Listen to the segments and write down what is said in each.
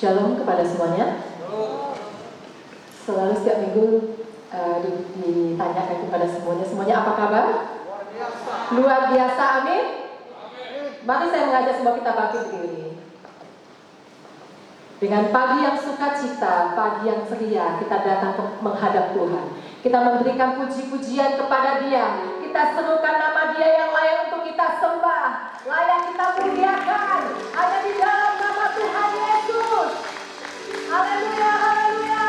Shalom kepada semuanya. Selalu setiap minggu ditanyakan kepada semuanya apa kabar? Luar biasa, amin. Mari saya mengajak semua kita bangkit berdiri. Dengan pagi yang sukacita, pagi yang ceria, kita datang menghadap Tuhan. Kita memberikan puji-pujian kepada Dia. Kita serukan nama Dia yang layak untuk kita sembah, layak kita muliakan. Hanya di dalam nama Tuhan Yesus. Haleluya, haleluya.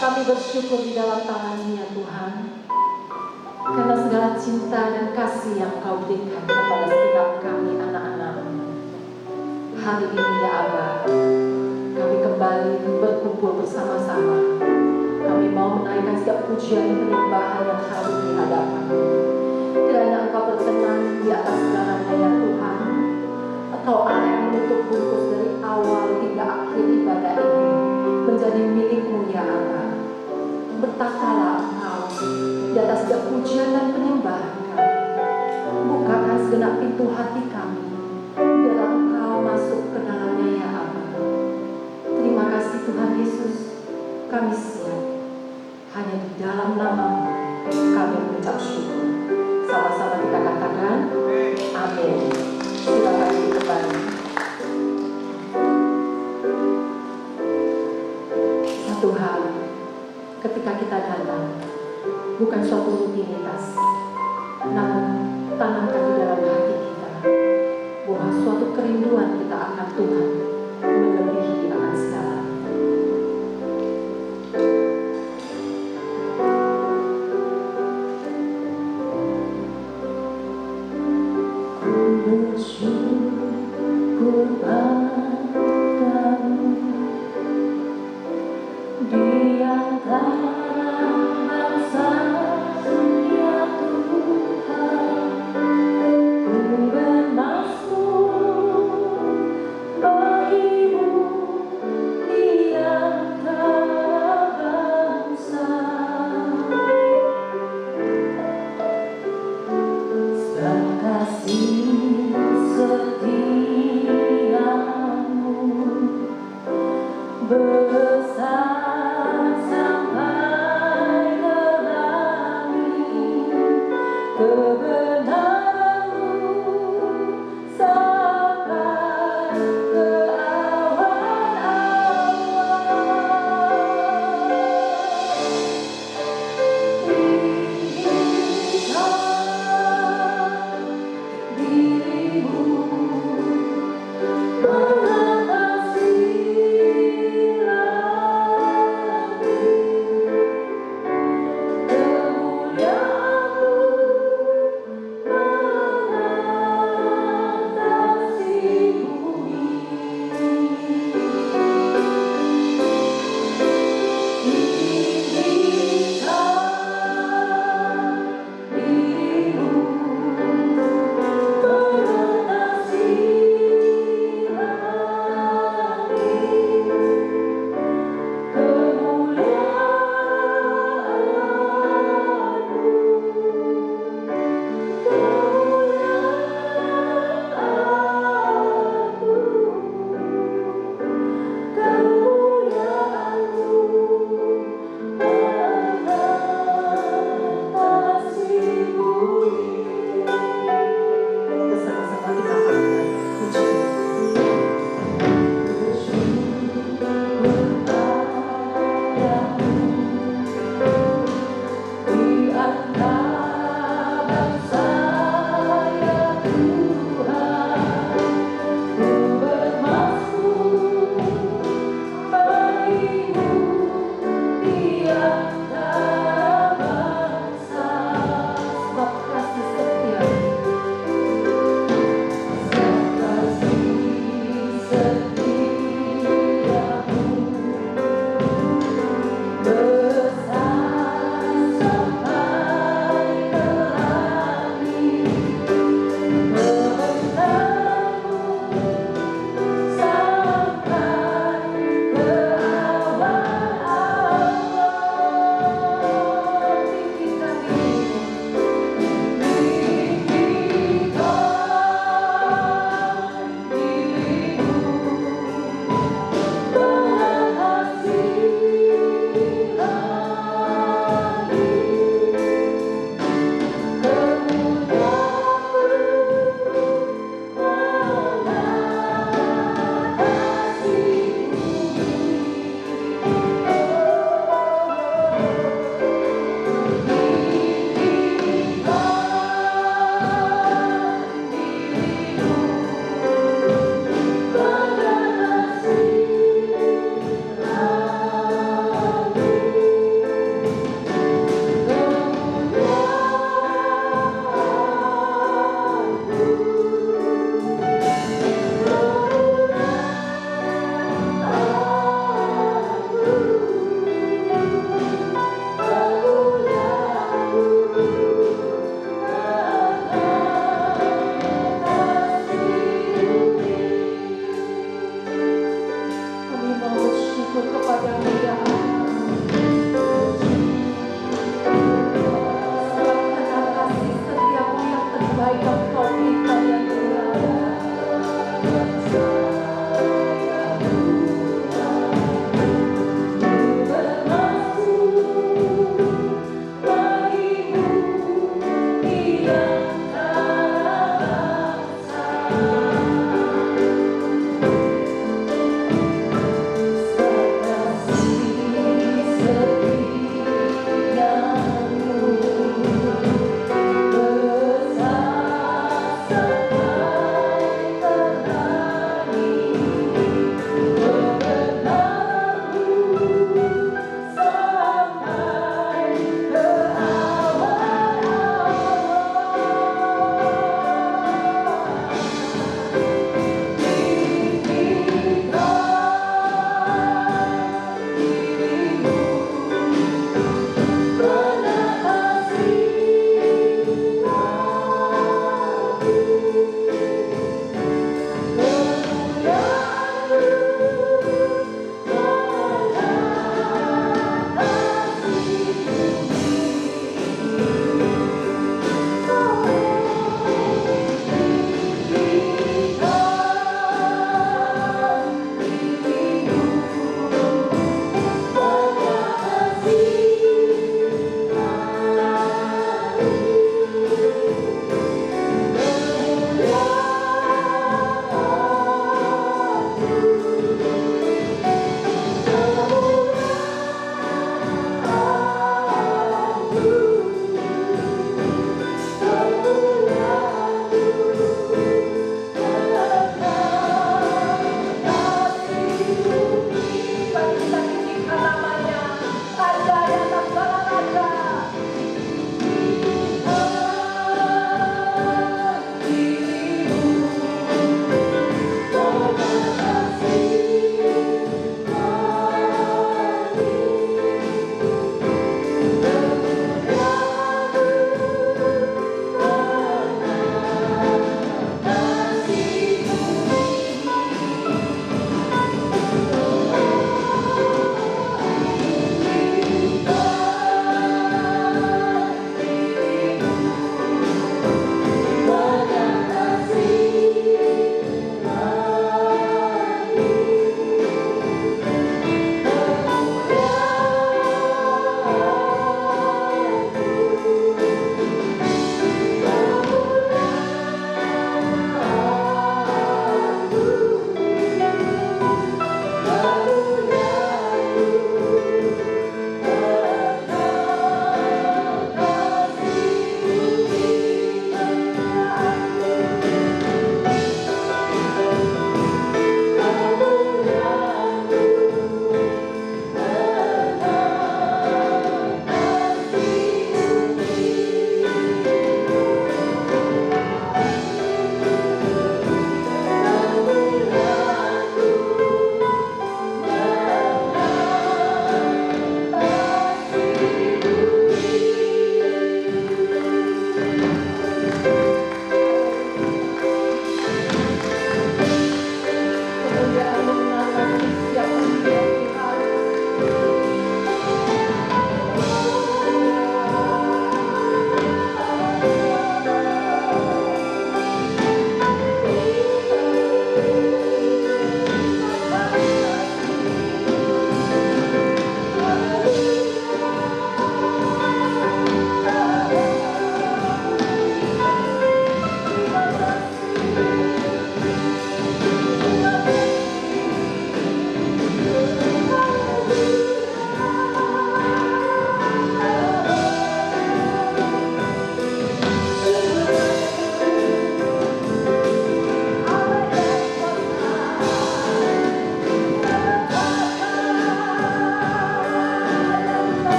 Kami bersyukur di dalam tangan-Mu ya Tuhan, karena segala cinta dan kasih yang Kau berikan kepada setiap kami anak-anak-Mu. Hari ini ya Abah, kami kembali berkumpul bersama-sama. Kami mau menaikkan setiap pujian dan penyembahan yang harum di hadapan-Mu. Kiranya Engkau berkenan di atas segalanya ya Tuhan. Engkau Allah yang menutup bungkus dari awal hingga akhir ibadah ini menjadi milik-Mu ya Allah. Bertatalah Engkau di atas setiap pujian dan penyembahan kami. Bukakan segenap pintu hati kami, biarlah Engkau masuk ke dalamnya ya Allah. Terima kasih Tuhan Yesus, kami siap. Hanya di dalam nama-Mu kami mengucap syukur. Sama-sama kita katakan amin. Silakan kembali. Satu hal, ketika kita datang, bukan suatu rutinitas, namun tanamkan di dalam hati kita bahwa suatu kerinduan kita akan Tuhan melebihi akan segala. Bersyukur padamu di antara bangsa ya Tuhan, ku bermasmur bagimu di antara bangsa. Kasih setiamu besar sampai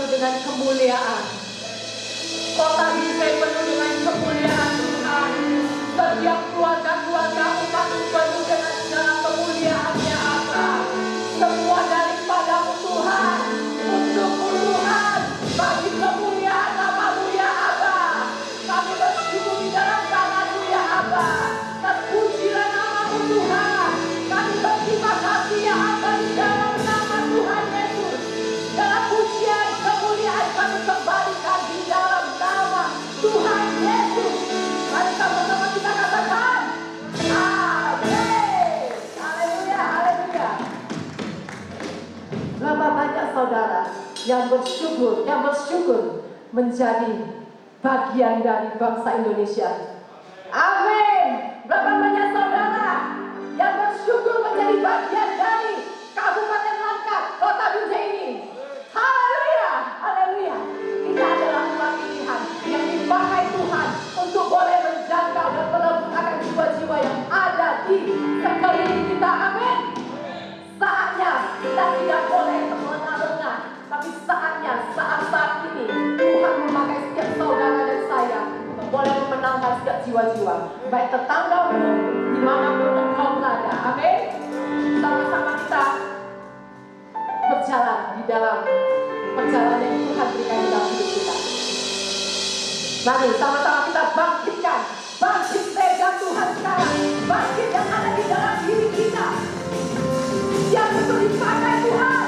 penuh dengan kemuliaan. Kota Binjai penuh dengan kemuliaan Tuhan. Setiap keluarga-keluarga umat-Mu penuh dengan segala kemuliaan-Nya Bapa. Semua daripadamu Tuhan, untuk-Mu Tuhan, bagi kemuliaan nama-Mu ya Aba. Kami bersyukur di dalam tangan-Mu ya Aba. Terpujilah nama-Mu Tuhan. Kami berterima kasih ya Aba di dalam nama Tuhan Yesus. Dalam pujian kemuliaan kami kembalikan di dalam nama Tuhan Yesus. Mari sama-sama kita katakan, amin. Haleluya, haleluya. Berapa banyak saudara yang bersyukur menjadi bagian dari bangsa Indonesia. Amin. Berapa banyak saudara yang bersyukur menjadi bagian dari Kabupaten Langkat, Kota Binjai ini. Haleluya, haleluya. Kita adalah umat pilihan yang dipakai Tuhan untuk boleh menjaga dan melebur akan jiwa-jiwa yang ada di sekeliling kita. Amin. Saatnya kita tidak boleh terlengah-lengah, tapi saat ini Tuhan memakai setiap saudara dan saya untuk boleh memenangkan setiap jiwa-jiwa, baik tetanggamu dimanapun engkau berada. Amin. Sama-sama kita berjalan di dalam perjalanan yang Tuhan berikan di dalam hidup kita. Mari sama-sama kita bangkit rega Tuhan sekarang, bangkit yang ada di dalam diri kita, yang betul dipakai Tuhan.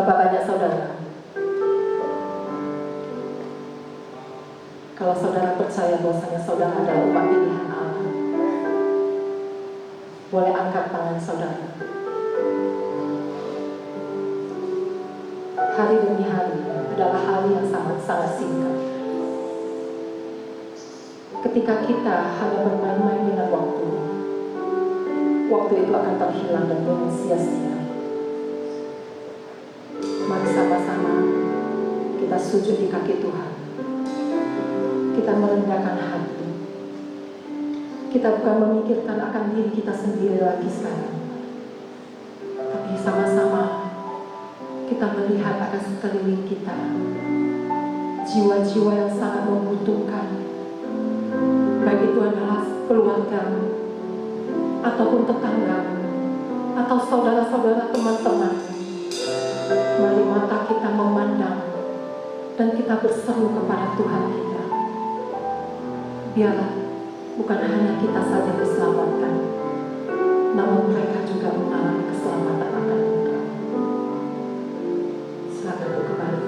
Berapa banyak saudara? Kalau saudara percaya bahwasanya saudara adalah umat pilihan Allah, boleh angkat tangan saudara. Hari demi hari adalah hari yang sangat-sangat singkat. Ketika kita hanya bermain-main dengan waktu itu akan terhilang dan dengan sia-sia. Mari sama-sama kita sujud di kaki Tuhan. Kita merendahkan hati. Kita bukan memikirkan akan diri kita sendiri lagi sekarang, tapi sama-sama kita melihat akan sekeliling kita, jiwa-jiwa yang sangat membutuhkan, baik itu adalah keluarga ataupun tetangga atau saudara-saudara, teman-teman. Mari mata kita memandang dan kita berseru kepada Tuhan kita. Biarlah bukan hanya kita saja diselamatkan, namun mereka juga mengalami keselamatan akan Engkau. Silakan kembali.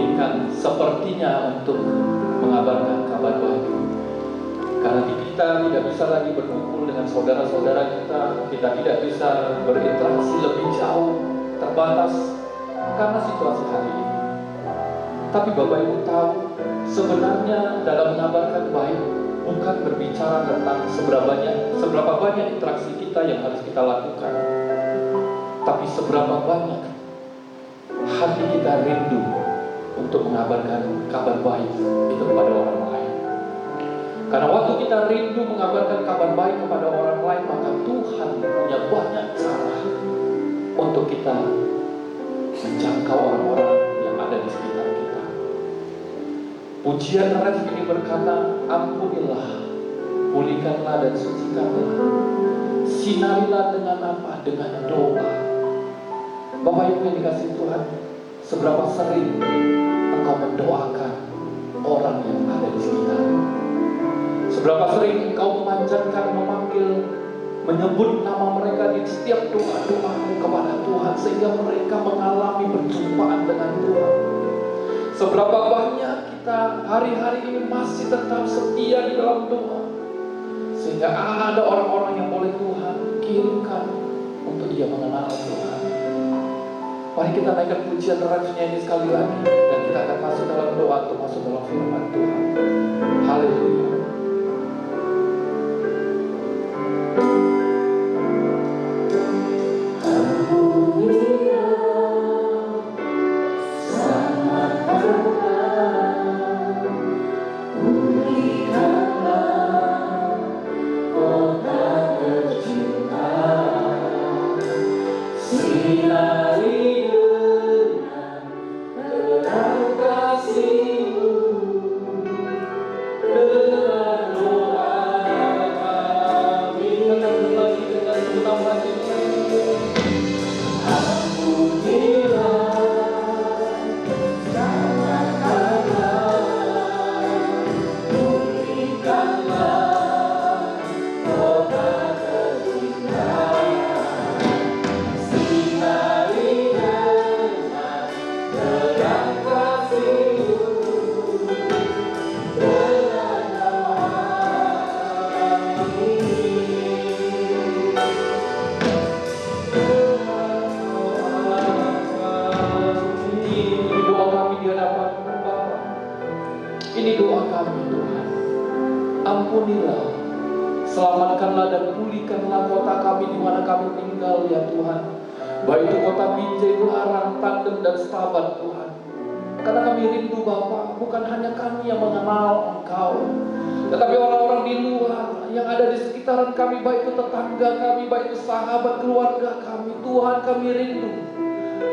diberikan sepertinya untuk mengabarkan kabar baik. Karena kita tidak bisa lagi berkumpul dengan saudara-saudara kita tidak bisa berinteraksi lebih jauh, terbatas karena situasi hari ini. Tapi Bapak Ibu tahu, sebenarnya dalam mengabarkan baik bukan berbicara tentang seberapa banyak interaksi kita yang harus kita lakukan, tapi seberapa banyak hati kita rindu untuk mengabarkan kabar baik itu kepada orang lain. Karena waktu kita rindu mengabarkan kabar baik kepada orang lain, maka Tuhan punya banyak cara untuk kita menjangkau orang-orang yang ada di sekitar kita. Pujian ref ini berkata, ampunilah, pulihkanlah dan sucikanlah. Sinarilah dengan apa? Dengan doa. Bapak Ibu yang dikasihi Tuhan, seberapa sering engkau mendoakan orang yang ada di sekitarmu? Seberapa sering engkau memanjatkan, memanggil, menyebut nama mereka di setiap doa-doamu kepada Tuhan, sehingga mereka mengalami perjumpaan dengan Tuhan? Seberapa banyak kita hari-hari ini masih tetap setia di dalam doa, sehingga ada orang-orang yang boleh Tuhan kirimkan untuk dia mengenal Tuhan. Mari kita naikkan pujian refnya ini sekali lagi, dan kita akan masuk dalam doa untuk masuk dalam firman Tuhan. Haleluya. Ini doa kami Tuhan. Ampunilah, selamatkanlah dan pulihkanlah kota kami di mana kami tinggal ya Tuhan. Baik itu kota Binjai, Larang, Tandem dan Stabat Tuhan. Karena kami rindu Bapa, bukan hanya kami yang mengenal Engkau, tetapi orang-orang di luar yang ada di sekitaran kami, baik itu tetangga kami, baik itu sahabat keluarga kami. Tuhan, kami rindu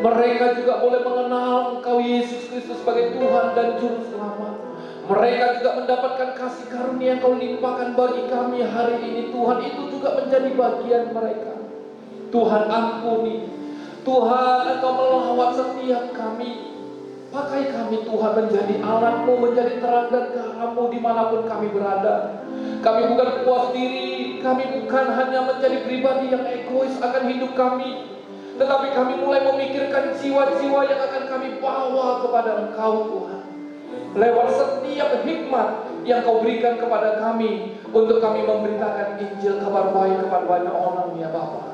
mereka juga boleh mengenal Engkau Yesus Kristus sebagai Tuhan dan Juru Selamat. Mereka juga mendapatkan kasih karunia yang Kau limpahkan bagi kami hari ini. Tuhan, itu juga menjadi bagian mereka. Tuhan, ampuni. Tuhan, Engkau melawat setiap kami. Pakai kami Tuhan menjadi alat-Mu, menjadi terang dan garam-Mu dimanapun kami berada. Kami bukan puas diri, kami bukan hanya menjadi pribadi yang egois akan hidup kami, tetapi kami mulai memikirkan jiwa-jiwa yang akan kami bawa kepada Engkau Tuhan. Lewat setiap hikmat yang Kau berikan kepada kami, untuk kami memberitakan Injil kabar baik kepada banyak orang ya Bapa.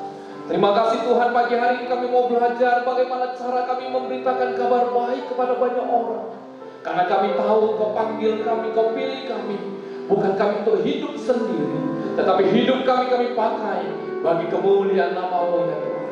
Terima kasih Tuhan, pagi hari ini kami mau belajar bagaimana cara kami memberitakan kabar baik kepada banyak orang. Karena kami tahu Kau panggil kami, Kau pilih kami, bukan kami untuk hidup sendiri, tetapi hidup kami pakai bagi kemuliaan nama-Mu ya Tuhan.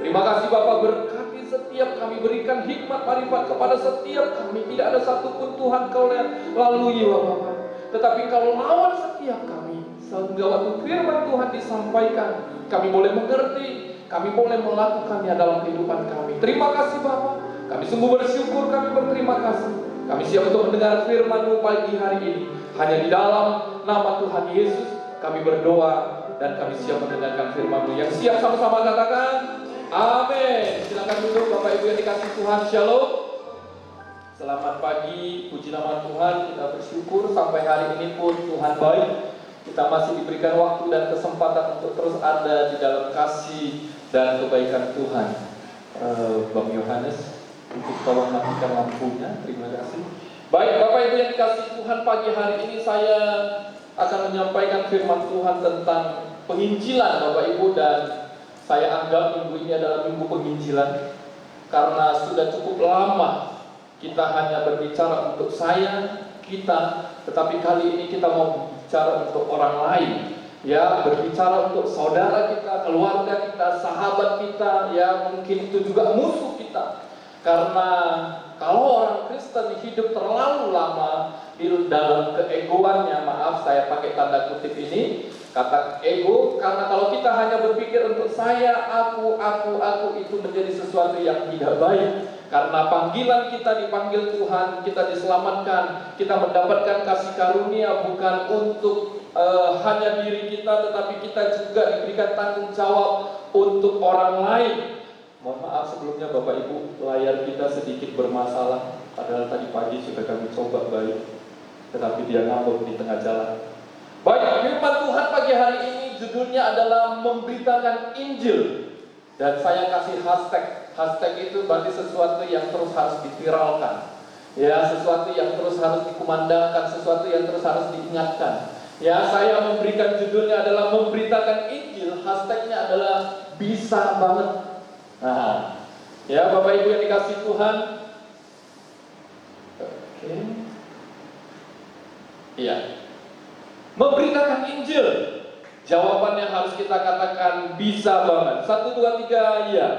Terima kasih Bapa, berkati setiap kami, berikan hikmat marifat kepada setiap kami. Tidak ada satupun Tuhan Kau lalui ya Bapa, tetapi Kau lawan setiap kami, sehingga waktu firman Tuhan disampaikan, kami boleh mengerti, kami boleh melakukannya dalam kehidupan kami. Terima kasih Bapa, kami sungguh bersyukur, kami berterima kasih. Kami siap untuk mendengar firman-Mu pagi hari ini. Hanya di dalam nama Tuhan Yesus kami berdoa, dan kami siap mendengarkan firman-Mu. Yang siap sama-sama katakan amin. Silakan duduk Bapak Ibu yang dikasih Tuhan. Shalom. Selamat pagi, puji nama Tuhan. Kita bersyukur sampai hari ini pun Tuhan baik. Kita masih diberikan waktu dan kesempatan untuk terus ada di dalam kasih dan kebaikan Tuhan. Bang Yohanes, Untuk tolong matikan lampunya, terima kasih. Baik, Bapak Ibu yang dikasih Tuhan, pagi hari ini saya akan menyampaikan firman Tuhan tentang penginjilan Bapak Ibu, dan saya anggap minggu ini adalah minggu penginjilan karena sudah cukup lama kita hanya berbicara untuk saya, kita, tetapi kali ini kita mau bicara untuk orang lain. Ya, berbicara untuk saudara kita, keluarga kita, sahabat kita, ya mungkin itu juga musuh kita. Karena kalau orang Kristen hidup terlalu lama di dalam keegoannya, maaf saya pakai tanda kutip ini, kata ego, karena kalau kita hanya berpikir untuk saya, aku, itu menjadi sesuatu yang tidak baik. Karena panggilan kita dipanggil Tuhan, kita diselamatkan, kita mendapatkan kasih karunia bukan untuk hanya diri kita, tetapi kita juga diberikan tanggung jawab untuk orang lain. Mohon maaf sebelumnya Bapak Ibu, layar kita sedikit bermasalah. Padahal tadi pagi sudah kami coba baik, tetapi dia ngambek di tengah jalan. Baik, firman Tuhan pagi hari ini judulnya adalah memberitakan Injil. Dan saya kasih hashtag. Hashtag itu berarti sesuatu yang terus harus diviralkan. Ya, sesuatu yang terus harus dikumandangkan, sesuatu yang terus harus diingatkan. Ya, saya memberikan judulnya adalah memberitakan Injil. Hashtagnya adalah bisa banget. Nah, ya Bapak Ibu yang dikasih Tuhan. Oke. Iya. Memberitakan Injil. Jawabannya harus kita katakan bisa banget. 1, 2, 3, iya.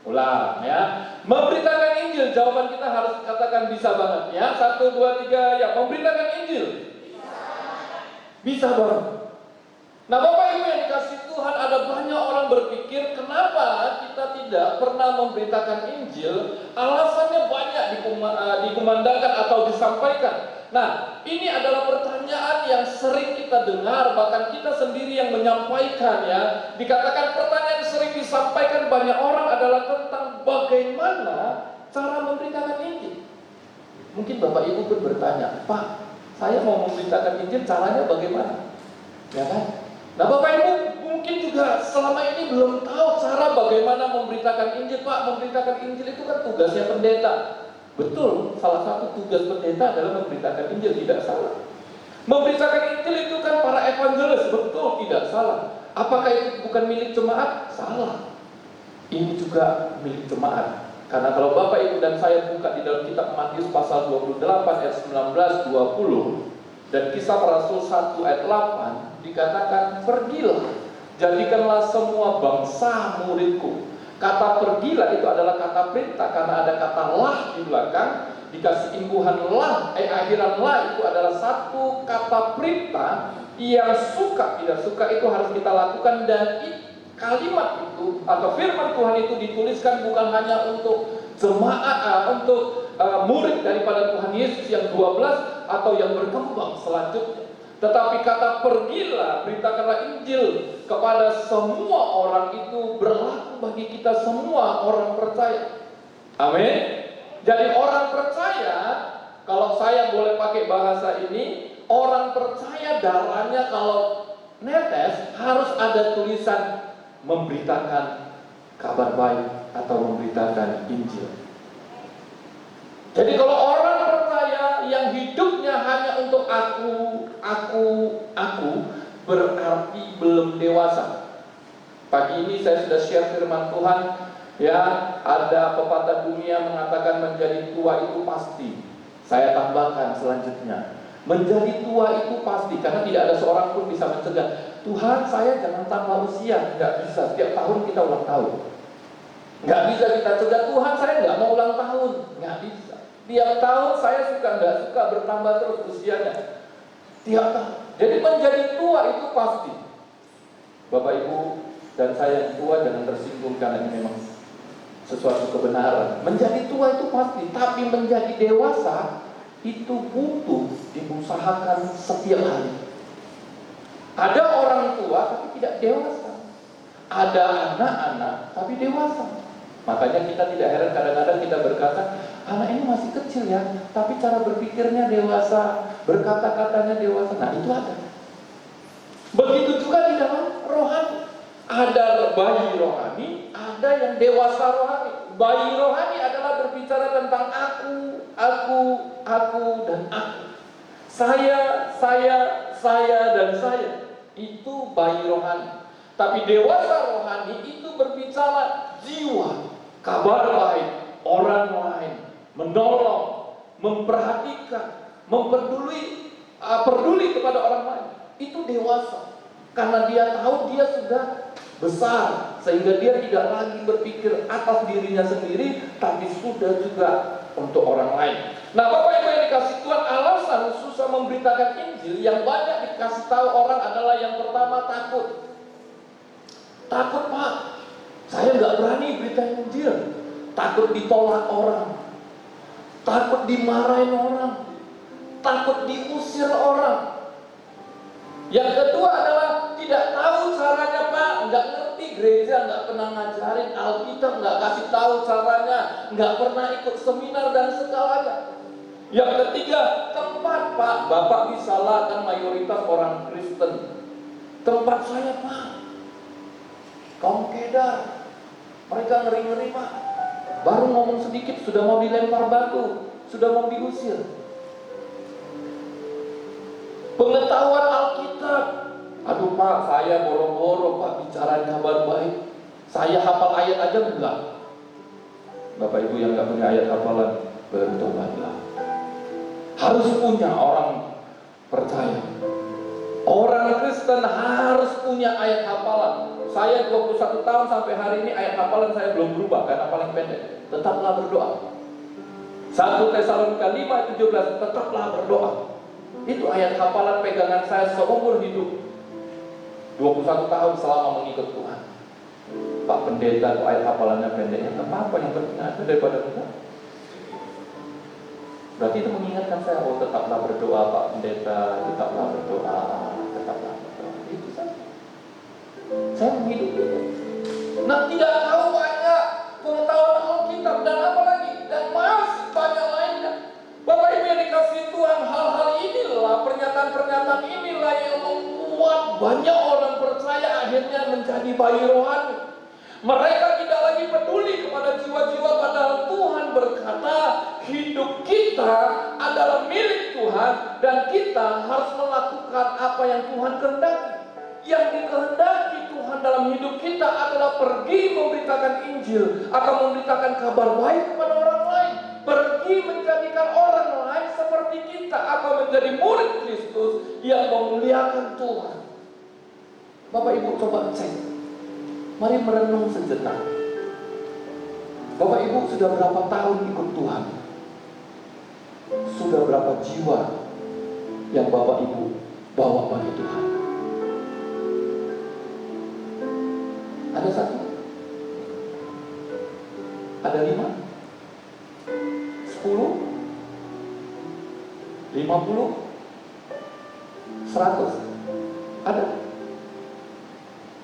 Ulang ya. Memberitakan Injil, jawaban kita harus katakan bisa banget ya. 1, 2, 3, ya. Memberitakan Injil. Bisa banget. Nah Bapak Ibu yang dikasih Tuhan, ada banyak orang berpikir kenapa kita tidak pernah memberitakan Injil. Alasannya banyak dikumandangkan atau disampaikan. Nah, ini adalah pertanyaan yang sering kita dengar, bahkan kita sendiri yang menyampaikan ya. Dikatakan pertanyaan yang sering disampaikan banyak orang adalah tentang bagaimana cara memberitakan Injil. Mungkin Bapak Ibu pun bertanya, Pak, saya mau memberitakan Injil, caranya bagaimana? Ya kan? Nah Bapak Ibu mungkin juga selama ini belum tahu cara bagaimana memberitakan Injil. Pak, memberitakan Injil itu kan tugasnya pendeta. Betul, salah satu tugas pendeta adalah memberitakan Injil, tidak salah. Memberitakan Injil itu kan para evangelis, betul, tidak salah. Apakah itu bukan milik jemaat? Salah. Ini juga milik jemaat. Karena kalau Bapak Ibu dan saya buka di dalam kitab Matius pasal 28 ayat 19, 20 dan Kisah Rasul 1 ayat 8 dikatakan, pergilah, jadikanlah semua bangsa muridku. Kata pergilah itu adalah kata perintah karena ada kata lah di belakang, dikasih imbuhan lah, akhiran lah itu adalah satu kata perintah yang suka tidak suka itu harus kita lakukan. Dan kalimat itu atau firman Tuhan itu dituliskan bukan hanya untuk jemaat, untuk murid daripada Tuhan Yesus yang 12 atau yang berkembang selanjutnya. Tetapi kata pergilah, beritakanlah Injil kepada semua orang itu berlaku bagi kita semua orang percaya. Amin. Jadi orang percaya, kalau saya boleh pakai bahasa ini, orang percaya darahnya kalau netes harus ada tulisan memberitakan kabar baik atau memberitakan Injil. Jadi kalau orang percaya yang hidupnya hanya untuk aku, berarti belum dewasa. Pagi ini saya sudah share firman Tuhan, ya, ada pepatah dunia mengatakan menjadi tua itu pasti. Saya tambahkan selanjutnya, menjadi tua itu pasti, karena tidak ada seorang pun bisa mencegah. Tuhan, saya jangan tambah usia, nggak bisa. Setiap tahun kita ulang tahun, nggak bisa kita cegah. Tuhan, saya nggak mau ulang tahun, nggak bisa. Tiap tahun saya nggak suka bertambah terus usianya. Tiap tahun. Jadi menjadi tua itu pasti. Bapak Ibu dan saya yang tua jangan tersinggung karena ini memang sesuatu kebenaran. Menjadi tua itu pasti, tapi menjadi dewasa itu butuh diusahakan setiap hari. Ada orang tua tapi tidak dewasa. Ada anak-anak tapi dewasa. Makanya kita tidak heran kadang-kadang kita berkata, anak ini masih kecil ya, tapi cara berpikirnya dewasa, berkata-katanya dewasa. Nah itu ada. Begitu juga di dalam rohani. Ada bayi rohani, ada yang dewasa rohani. Bayi rohani adalah berbicara tentang aku, dan aku. Saya, dan saya. Itu bayi rohani. Tapi dewasa rohani itu berbicara jiwa, kabar baik, orang lain, menolong, memperhatikan, peduli kepada orang lain. Itu dewasa. Karena dia tahu dia sudah besar, sehingga dia tidak lagi berpikir atas dirinya sendiri, tapi sudah juga untuk orang lain. Nah, Bapak Ibu yang dikasih Tuhan, alasan susah memberitakan Injil yang banyak dikasih tahu orang adalah yang pertama, takut. Takut, Pak, saya nggak berani berita Injil. Takut ditolak orang, takut dimarahin orang, takut diusir orang. Yang kedua adalah tidak tahu caranya, Pak, nggak ngerti gereja, nggak pernah ngajarin Alkitab, nggak kasih tahu caranya, nggak pernah ikut seminar dan segalanya. Yang ketiga, tempat, Pak, Bapak bisa lah, kan mayoritas orang Kristen. Tempat saya, Pak, kaum Kedar, mereka ngeri-ngeri, Pak. Baru ngomong sedikit sudah mau dilempar batu, sudah mau diusir. Pengetahuan Alkitab, aduh Pak, saya boro-boro Pak bicara kabar baik. Saya hafal ayat aja enggak. Bapak Ibu yang enggak punya ayat hafalan, bertobatlah. Harus punya orang percaya. Orang Kristen harus punya ayat hafalan. Saya 21 tahun sampai hari ini ayat hafalan saya belum berubah karena paling pendek. Tetaplah berdoa. 1 Tesalonika 5:17, tetaplah berdoa. Itu ayat hafalan pegangan saya seumur hidup. 21 tahun selama mengikut Tuhan. Pak Pendeta, ayat hafalannya pendeknya apa yang penting ada daripada kita. Berarti itu mengingatkan saya, oh tetaplah berdoa Pak Pendeta, tetaplah berdoa, tetaplah berdoa. Itu saja. Saya menghidup itu. Nah, tidak tahu banyak pengetahuan Alkitab dan apa lagi, dan masih banyak lainnya. Bapak Ibu yang dikasih Tuhan, hal-hal inilah, pernyataan-pernyataan inilah yang membuat banyak orang percaya akhirnya menjadi bayi rohani. Mereka tidak lagi peduli kepada jiwa-jiwa, padahal Tuhan berkata hidup kita adalah milik Tuhan dan kita harus melakukan apa yang Tuhan kehendaki. Yang dikehendaki Tuhan dalam hidup kita adalah pergi memberitakan Injil atau memberitakan kabar baik kepada orang lain. Pergi menjadikan orang lain seperti kita atau menjadi murid Kristus yang memuliakan Tuhan. Bapak Ibu coba cek. Mari merenung sejenak. Bapak Ibu sudah berapa tahun ikut Tuhan? Sudah berapa jiwa yang Bapak Ibu bawa bagi Tuhan? Ada 1? Ada 5? 10? 50? 100? Ada?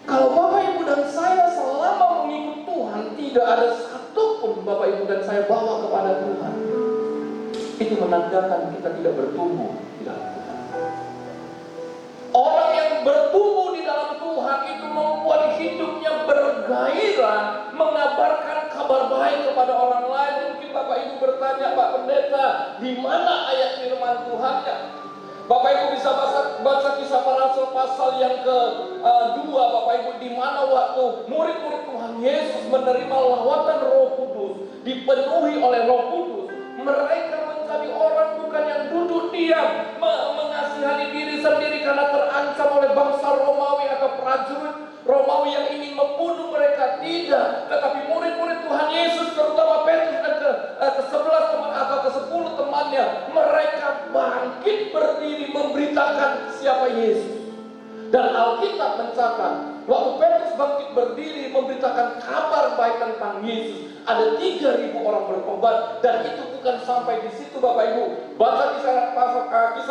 Kalau Bapak Ibu dan saya selama mengikut Tuhan tidak ada satupun Bapak Ibu dan saya bawa kepada Tuhan, itu menandakan kita tidak bertumbuh di dalam Tuhan. Orang yang bertumbuh di dalam Tuhan itu membuat hidupnya bergairah, mengabarkan kabar baik kepada orang lain. Mungkin Bapak Ibu bertanya, Pak Pendeta, di mana ayat firman Tuhannya? Bapak Ibu bisa baca Kisah Para Rasul pasal yang ke-2, Bapak Ibu, di mana waktu murid-murid Tuhan Yesus menerima lawatan Roh Kudus, dipenuhi oleh Roh Kudus, mereka menjadi orang bukan yang duduk diam, mengasihani diri sendiri karena terancam oleh bangsa Romawi atau prajurit Romawi yang ingin membunuh mereka. Tidak, tetapi murid-murid Tuhan Yesus, terutama Petrus dan ke-11 teman atau ke-10 temannya, mereka bangkit berdiri memberitakan siapa Yesus. Dan Alkitab mencatat waktu Petrus bangkit berdiri memberitakan kabar baik tentang Yesus, ada 3.000 orang bertobat. Dan itu bukan sampai di situ, Bapak Ibu. Baca Kisah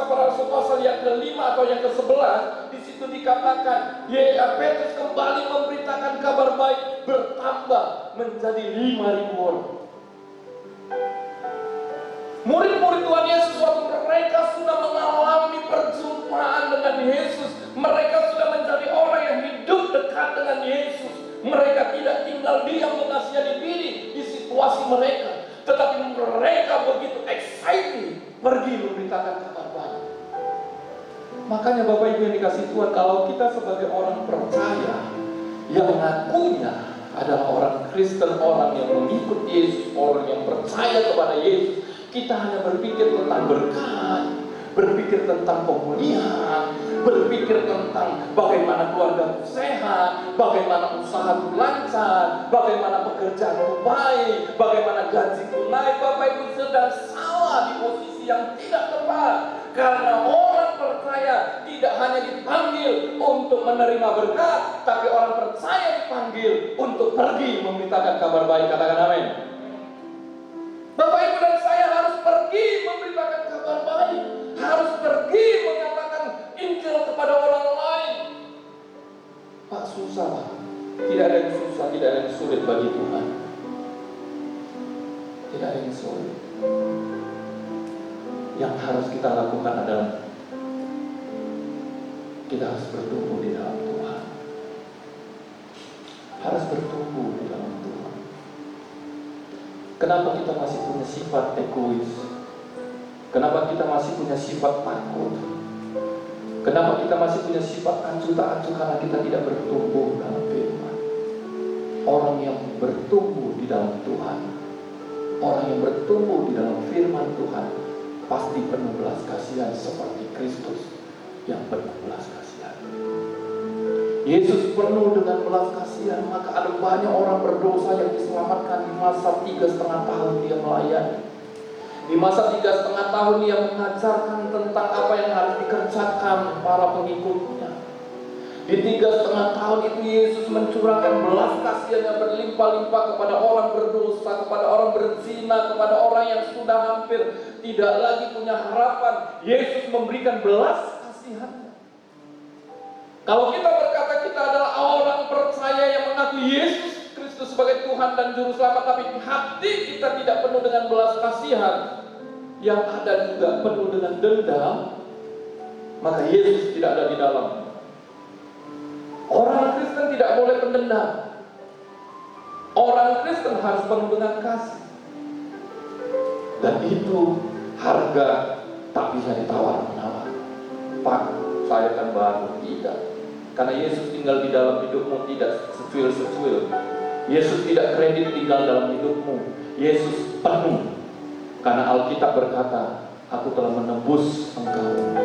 Para Rasul pasal yang ke-5 atau yang ke-11. Di situ dikatakan Petrus kembali memberitakan kabar baik, bertambah menjadi 5.000 orang. Murid-murid Tuhan Yesus waktu mereka sudah mengalami perjumpaan dengan Yesus, mereka sudah menjadi orang yang hidup dekat dengan Yesus. Mereka tidak tinggal diam mengasihani diri di situasi situasi mereka, tetapi mereka begitu excited pergi memberitakan kabar baik. Makanya Bapak Ibu yang dikasih Tuhan, kalau kita sebagai orang percaya yang mengakunya adalah orang Kristen, orang yang mengikut Yesus, orang yang percaya kepada Yesus, kita hanya berpikir tentang berkat, berpikir tentang pemulihan, berpikir tentang bagaimana keluarga sehat, bagaimana usaha lancar, bagaimana pekerjaan baik, bagaimana gajiku naik. Bapak Ibu sedang salah di posisi yang tidak tepat. Karena orang percaya tidak hanya dipanggil untuk menerima berkat, tapi orang percaya dipanggil untuk pergi memberitakan kabar baik. Katakan amin. Bapak Ibu dan saya harus pergi memberitakan kabar baik, harus pergi mengatakan Injil kepada orang lain. Pak, susah Pak. Tidak ada yang susah, tidak ada yang sulit bagi Tuhan. Tidak ada yang sulit. Yang harus kita lakukan adalah kita harus bertumbuh di dalam Tuhan. Harus bertumbuh di dalam Tuhan. Kenapa kita masih punya sifat egois? Kenapa kita masih punya sifat takut? Kenapa kita masih punya sifat acuh tak acuh? Karena kita tidak bertumbuh dalam firman. Orang yang bertumbuh di dalam Tuhan, orang yang bertumbuh di dalam firman Tuhan, pasti penuh belas kasihan seperti Kristus yang penuh belas kasihan. Yesus penuh dengan belas kasihan, maka ada banyak orang berdosa yang diselamatkan di masa 3,5 tahun dia melayani. Di masa 3,5 tahun dia mengajarkan tentang apa yang harus dikerjakan para pengikutnya. Di 3,5 tahun itu Yesus mencurahkan belas kasihannya berlimpah-limpah kepada orang berdosa, kepada orang berzina, kepada orang yang sudah hampir tidak lagi punya harapan. Yesus memberikan belas kasihannya. Kalau kita berkata kita adalah orang percaya yang mengaku Yesus Kristus sebagai Tuhan dan Juru Selamat, tapi hati kita tidak penuh dengan belas kasihan, yang ada juga penuh dengan dendam, maka Yesus tidak ada di dalam. Orang Kristen tidak boleh pendendam. Orang Kristen harus penuh dengan kasih. Dan itu harga tak bisa ditawar-menawar. Pak, saya kan baru. Tidak. Karena Yesus tinggal di dalam hidupmu, tidak secuil-secuil. Yesus tidak kredit tinggal dalam hidupmu. Yesus penuh. Karena Alkitab berkata, aku telah menebus engkau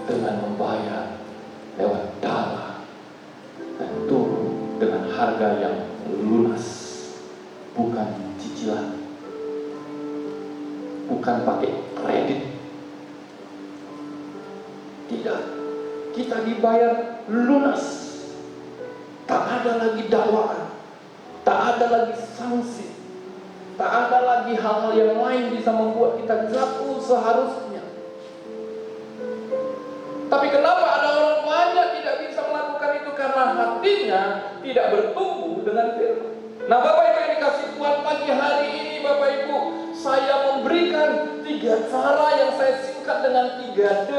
dengan membayar lewat darah dan turun dengan harga yang lunas, bukan cicilan, bukan pakai kredit. Tidak, kita dibayar lunas. Tak ada lagi dakwaan, tak ada lagi sanksi, tak ada lagi hal-hal yang lain bisa membuat kita jatuh seharusnya. Tapi kenapa ada orang banyak tidak bisa melakukan itu? Karena hatinya tidak bertumbuh dengan firman. Nah Bapak Ibu yang dikasih Tuhan, pagi hari ini Bapak Ibu, saya memberikan 3 cara yang saya singkat dengan 3D.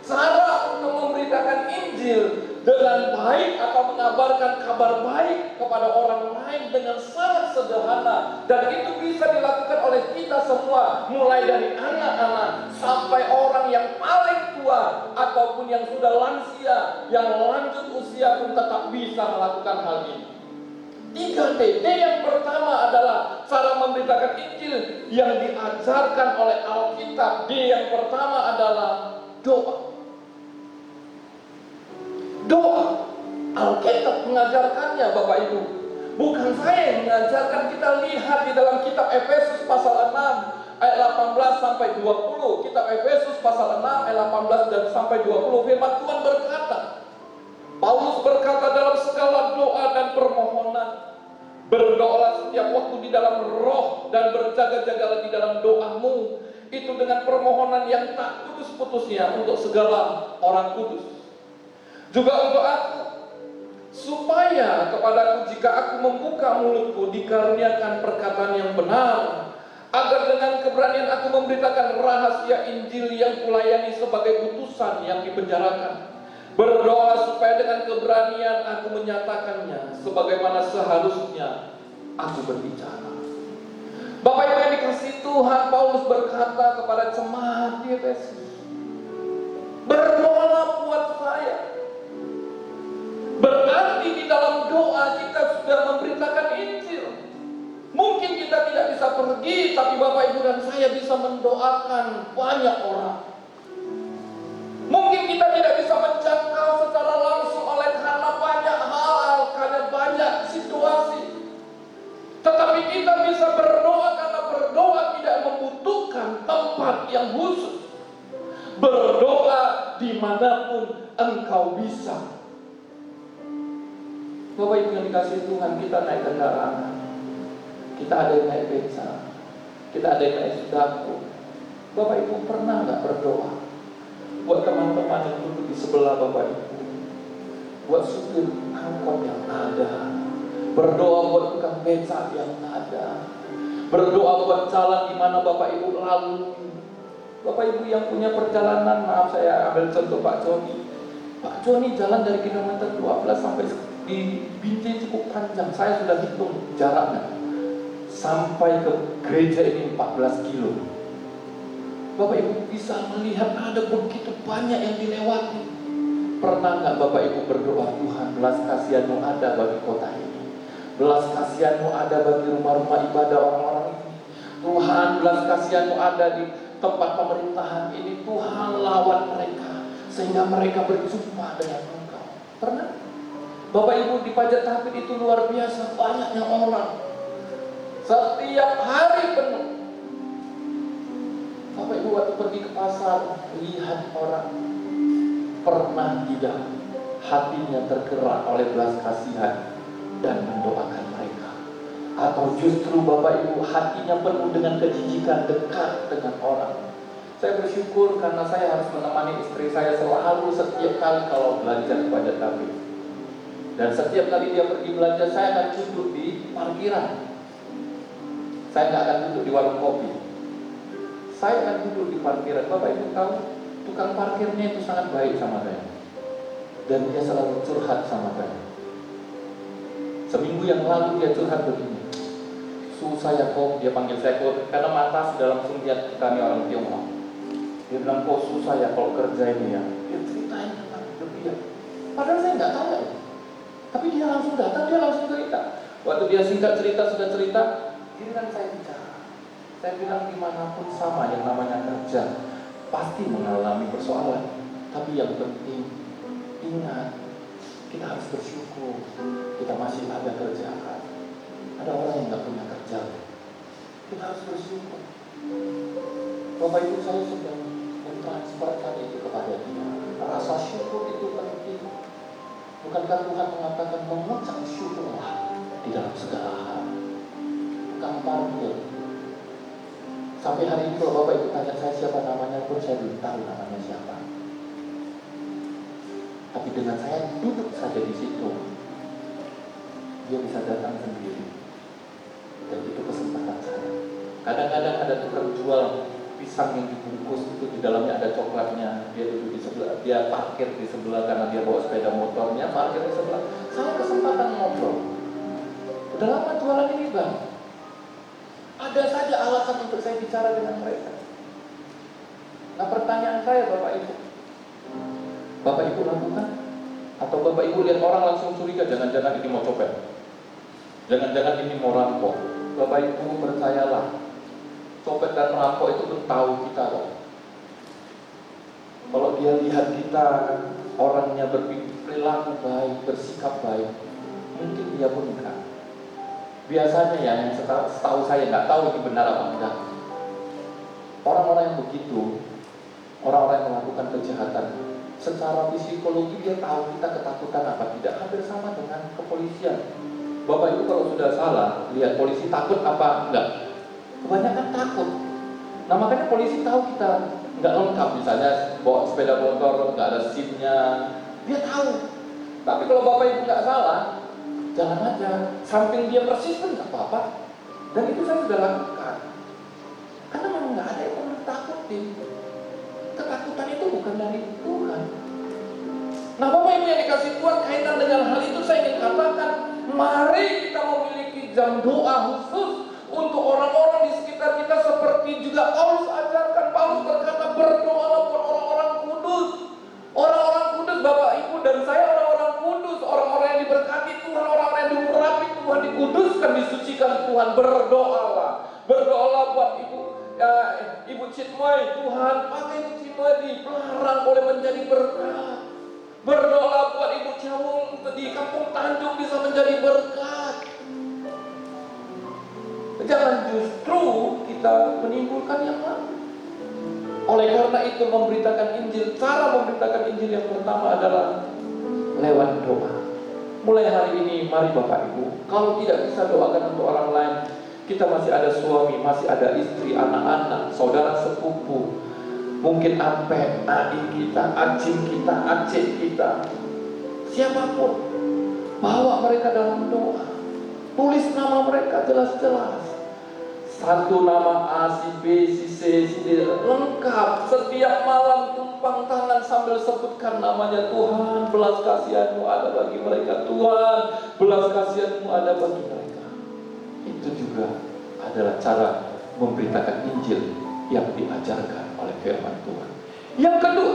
Cara untuk memberitakan Injil dengan baik atau mengabarkan kabar baik kepada orang lain dengan sangat sederhana, dan itu bisa dilakukan oleh kita semua, mulai dari anak-anak sampai orang yang paling tua ataupun yang sudah lansia, yang lanjut usia pun tetap bisa melakukan hal ini. 3D. D yang pertama adalah cara memberitakan Injil yang diajarkan oleh Alkitab. D yang pertama adalah doa. Doa. Alkitab mengajarkannya Bapak Ibu. Bukan saya yang mengajarkan. Kita lihat di dalam kitab Efesus pasal 6 ayat 18 sampai 20. Kitab Efesus pasal 6 ayat 18 dan sampai 20. Firman Tuhan berkata, Paulus berkata, dalam segala doa dan permohonan berdoalah setiap waktu di dalam roh, dan berjaga-jagalah di dalam doamu itu dengan permohonan yang tak putus-putusnya untuk segala orang kudus. Juga untuk aku, supaya kepadaku jika aku membuka mulutku dikaruniakan perkataan yang benar, agar dengan keberanian aku memberitakan rahasia Injil yang kulayani sebagai utusan yang dipenjarakan. Berdoa supaya dengan keberanian aku menyatakannya sebagaimana seharusnya aku berbicara. Bapak Ibu yang dikasihi Tuhan, Paulus berkata kepada jemaat di Efesus, berdoalah buat saya. Berarti di dalam doa kita sudah memberitakan Injil. Mungkin kita tidak bisa pergi, tapi Bapak Ibu dan saya bisa mendoakan banyak orang. Mungkin kita tidak bisa menjangkau secara langsung oleh karena banyak hal, karena banyak situasi. Tetapi kita bisa berdoa karena berdoa tidak membutuhkan tempat yang khusus. Berdoa dimanapun engkau bisa. Bapak Ibu yang dikasihi Tuhan, kita naik kendaraan, kita ada yang naik beca, kita ada yang naik sudako. Bapak Ibu pernah nggak berdoa buat teman-teman yang duduk di sebelah Bapak Ibu, buat supir angkot yang ada, berdoa buat tukang beca yang ada, berdoa buat jalan di mana Bapak Ibu lalu. Bapak Ibu yang punya perjalanan, maaf saya ambil contoh Pak Joni. Pak Joni jalan dari kilometer 12 sampai di Binjai cukup panjang. Saya sudah hitung jaraknya sampai ke gereja ini 14 kilo. Bapak Ibu bisa melihat ada begitu banyak yang dilewati. Pernah nggak Bapak Ibu berdoa, Tuhan belas kasihan-Mu ada bagi kota ini, belas kasihan-Mu ada bagi rumah-rumah ibadah orang-orang ini, Tuhan belas kasihan-Mu ada di tempat pemerintahan ini, Tuhan lawan mereka sehingga mereka berjumpa dengan Engkau. Pernah? Bapak Ibu di pajak tahapin itu luar biasa banyaknya orang, setiap hari penuh. Bapak Ibu waktu pergi ke pasar, lihat orang, pernah tidak hatinya tergerak oleh belas kasihan dan mendoakan mereka? Atau justru Bapak Ibu hatinya penuh dengan kejijikan dekat dengan orang? Saya bersyukur karena saya harus menemani istri saya selalu setiap kali kalau belanja ke pajak tahapin. Dan setiap kali dia pergi belanja, saya akan duduk di parkiran. Saya nggak akan duduk di warung kopi. Saya akan duduk di parkiran. Bapak Ibu tahu, tukang parkirnya itu sangat baik sama saya. Dan dia selalu curhat sama saya. Seminggu yang lalu dia curhat begini, susah ya kok, dia panggil saya kok, karena mata sudah langsung lihat kami orang Tiongkok. Dia bilang, kok susah ya kalau kerja ini ya. Dia ceritain tentang hidup dia. Padahal saya nggak tahu ya. Tapi dia langsung datang, dia langsung cerita. Waktu dia singkat cerita, sudah cerita, giliran saya bicara. Saya bilang dimanapun sama yang namanya kerja pasti mengalami persoalan. Tapi yang penting ingat, kita harus bersyukur kita masih ada kerjaan. Ada orang yang nggak punya kerja, kita harus bersyukur. Bapak Ibu saya sudah mentransferkan itu kepada dia. Rasa syukur itu penting. Bukankah Tuhan mengatakan mengucap syukurlah di dalam segala hal? Bukan parkir. Sampai hari ini kalau Bapak Ibu tanya saya siapa namanya pun saya belum tahu namanya siapa. Tapi dengan saya duduk saja di situ, dia bisa datang sendiri. Dan itu kesempatan saya. Kadang-kadang ada tukang jual pisang yang dibungkus itu di dalamnya ada coklatnya. Dia duduk di sebelah, dia parkir di sebelah karena dia bawa sepeda motornya, parkir di sebelah. Saya kesempatan ngobrol. Udah lama jualan ini Bang. Ada saja alasan untuk saya bicara dengan mereka. Nah pertanyaan saya Bapak Ibu, Bapak Ibu lakukan? Atau Bapak Ibu lihat orang langsung curiga, jangan-jangan ini mau copet, jangan-jangan ini mau rampok. Bapak Ibu percayalah, copet dan rampok itu pun tahu kita loh. Kalau dia lihat kita orangnya berperilaku baik, bersikap baik, mungkin dia pun enggak. Biasanya ya, yang setahu saya nggak tahu ini benar apa enggak. Orang-orang yang begitu, orang-orang yang melakukan kejahatan, secara psikologi dia tahu kita ketakutan apa tidak. Hampir sama dengan kepolisian. Bapak Ibu kalau sudah salah, lihat polisi takut apa enggak? Kebanyakan takut. Nah makanya polisi tahu kita nggak lengkap, misalnya bawa sepeda motor nggak ada SIM-nya, dia tahu. Tapi kalau Bapak Ibu nggak salah, jalan aja, samping dia persis pun nggak apa-apa. Dan itu saya sudah lakukan. Karena memang nggak ada yang perlu ditakutin. Ketakutan itu bukan dari Tuhan. Nah Bapak Ibu yang dikasih Tuhan, kaitan dengan hal itu saya ingin katakan, mari kita memiliki jam doa khusus untuk orang-orang di sekitar kita seperti juga Paulus ajarkan. Paulus berkata, berdoalah buat orang-orang kudus. Orang-orang kudus, Bapak Ibu dan saya orang-orang kudus, orang-orang yang diberkati Tuhan, orang-orang yang diurapi Tuhan, dikuduskan, disucikan Tuhan. Berdoalah. Berdoalah buat Ibu Citmoy, Tuhan pakai Ibu Citmoy dilarang boleh menjadi berkat. Berdoalah buat Ibu Cawung di Kampung Tanjung bisa menjadi berkat. Jangan justru kita menimbulkan yang lain. Oleh karena itu memberitakan Injil, cara memberitakan Injil yang pertama adalah lewat doa. Mulai hari ini mari Bapak Ibu, kalau tidak bisa doakan untuk orang lain, kita masih ada suami, masih ada istri, anak-anak, saudara sepupu, mungkin adik kita, acing kita, acik kita, siapapun, bawa mereka dalam doa. Tulis nama mereka jelas-jelas. Satu nama A, si B, si C, si D, lengkap. Setiap malam tumpang tangan sambil sebutkan namanya. Tuhan, belas kasihan-Mu ada bagi mereka. Tuhan, belas kasihan-Mu ada bagi mereka. Itu juga adalah cara memberitakan Injil yang diajarkan oleh firman Tuhan. Yang kedua,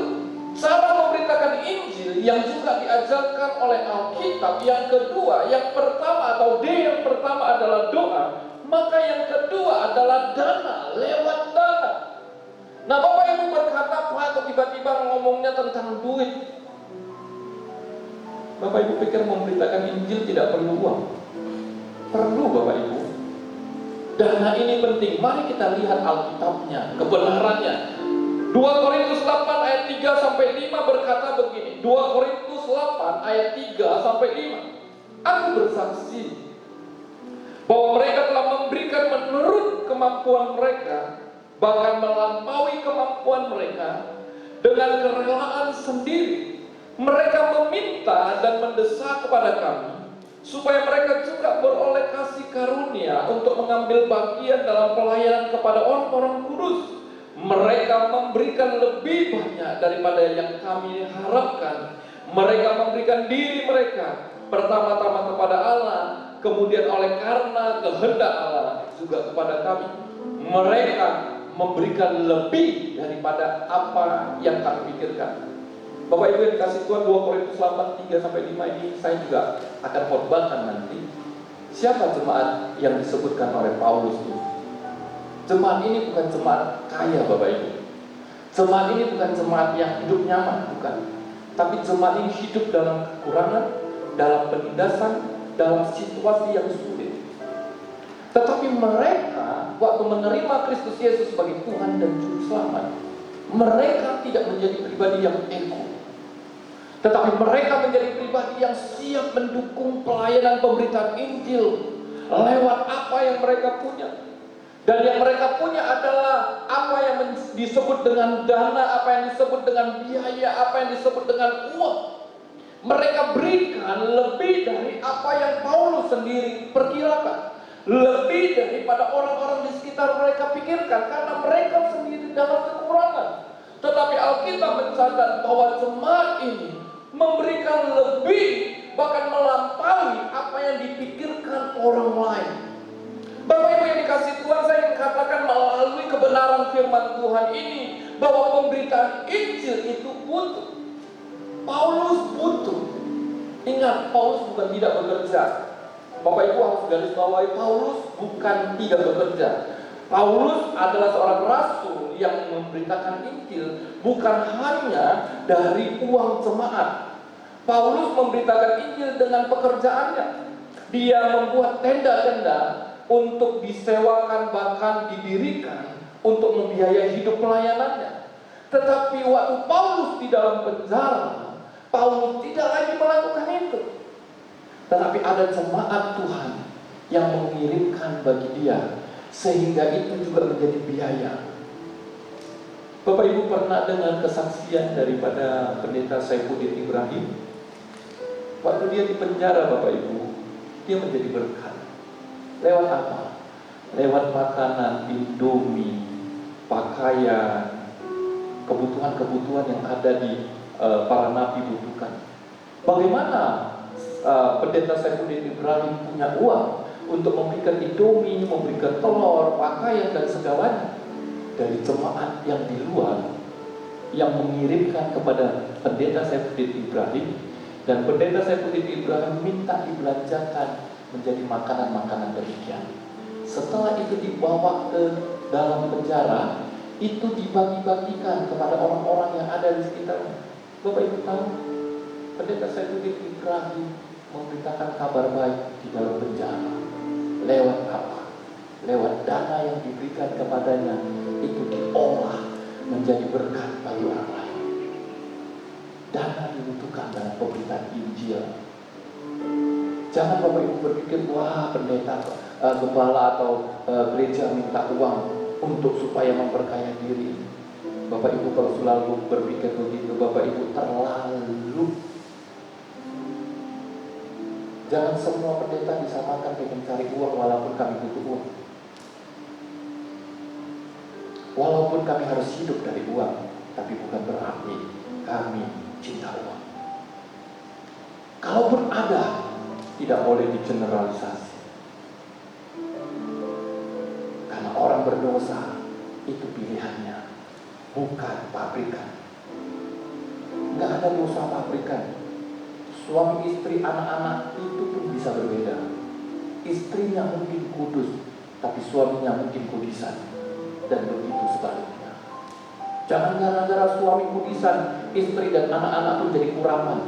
cara memberitakan Injil yang juga diajarkan oleh Alkitab. Yang kedua, yang pertama atau D yang pertama adalah doa. Maka yang kedua adalah dana, lewat dana. Nah, Bapak Ibu berkata, Pak, kok tiba-tiba ngomongnya tentang duit? Bapak Ibu pikir memberitakan Injil tidak perlu uang? Perlu, Bapak Ibu. Dana ini penting. Mari kita lihat Alkitabnya, kebenarannya. 2 Korintus 8 ayat 3 sampai 5 berkata begini. 2 Korintus 8 ayat 3 sampai 5. Aku bersaksi bahwa mereka telah memberikan menurut kemampuan mereka, bahkan melampaui kemampuan mereka, dengan kerelaan sendiri. Mereka meminta dan mendesak kepada kami, supaya mereka juga beroleh kasih karunia untuk mengambil bagian dalam pelayanan kepada orang-orang kudus. Mereka memberikan lebih banyak daripada yang kami harapkan. Mereka memberikan diri mereka, pertama-tama kepada Allah, kemudian oleh karena kehendak Allah juga kepada kami. Mereka memberikan lebih daripada apa yang kami pikirkan. Bapak Ibu yang dikasih Tuhan, 2 Korintus 8 3 sampai 5 ini saya juga akan khotbahkan nanti. Siapa jemaat yang disebutkan oleh Paulus ini? Jemaat ini bukan jemaat kaya, Bapak Ibu. Jemaat ini bukan jemaat yang hidup nyaman, bukan. Tapi jemaat ini hidup dalam kekurangan, dalam penindasan, dalam situasi yang sulit. Tetapi mereka waktu menerima Kristus Yesus sebagai Tuhan dan Juru Selamat, mereka tidak menjadi pribadi yang ego, tetapi mereka menjadi pribadi yang siap mendukung pelayanan pemberitaan Injil lewat apa yang mereka punya. Dan yang mereka punya adalah apa yang disebut dengan dana, apa yang disebut dengan biaya, apa yang disebut dengan uang. Mereka berikan lebih dari apa yang Paulus sendiri perkirakan, lebih daripada orang-orang di sekitar mereka pikirkan, karena mereka sendiri dalam kekurangan. Tetapi Alkitab mencatat bahwa jemaat ini memberikan lebih, bahkan melampaui apa yang dipikirkan orang lain. Bapak Ibu yang dikasih Tuhan, saya ingin katakan melalui kebenaran firman Tuhan ini, bahwa pemberitaan Injil itu butuh. Paulus butuh. Ingat, Paulus bukan tidak bekerja. Bapak Ibu harus garis bawahi, Paulus bukan tidak bekerja. Paulus adalah seorang rasul yang memberitakan Injil bukan hanya dari uang jemaat. Paulus memberitakan Injil dengan pekerjaannya. Dia membuat tenda-tenda untuk disewakan, bahkan didirikan untuk membiayai hidup pelayanannya. Tetapi waktu Paulus di dalam penjara, Paulus tidak lagi melakukan itu. Tetapi ada jemaat Tuhan yang mengirimkan bagi dia, sehingga itu juga menjadi biaya. Bapak Ibu pernah dengar kesaksian daripada pendeta Saifuddin Ibrahim? Waktu dia di penjara, Bapak Ibu, dia menjadi berkat. Lewat apa? Lewat makanan, Indomie, pakaian, kebutuhan-kebutuhan yang ada di para nabi butuhkan. Bagaimana pendeta Saifuddin Ibrahim punya uang? untuk memberikan indomie, memberikan telur, pakaian dan segalanya. Dari jemaat yang di luar yang mengirimkan kepada pendeta Saifuddin Ibrahim, dan pendeta Saifuddin Ibrahim minta dibelanjakan menjadi makanan-makanan demikian. Setelah itu dibawa ke dalam penjara, itu dibagi-bagikan kepada orang-orang yang ada di sekitarnya. Bapak Ibu tahu, pendeta Saifuddin Ibrahim memberitakan kabar baik di dalam penjara. Lewat apa? Lewat dana yang diberikan kepadanya, itu diolah menjadi berkat bagi orang lain. Dana dibutuhkan dalam pemberitaan Injil. Jangan Bapak Ibu berpikir, wah pendeta, gembala atau gereja minta uang untuk supaya memperkaya diri. Bapak Ibu kalau selalu berpikir begitu, Bapak Ibu terlalu. Jangan semua pendeta disamakan dengan cari uang walaupun kami butuh uang. Walaupun kami harus hidup dari uang, tapi bukan berarti kami cinta uang. Kalaupun ada, tidak boleh digeneralisasi. Karena orang berdosa itu pilihannya, bukan pabrikan. Nggak ada dosa pabrikan. Suami istri, anak-anak itu pun bisa berbeda. Istrinya mungkin kudus, tapi suaminya mungkin kudisan. Dan begitu sebaliknya. Jangan gara-gara suami kudisan, istri dan anak-anak pun jadi kuraman.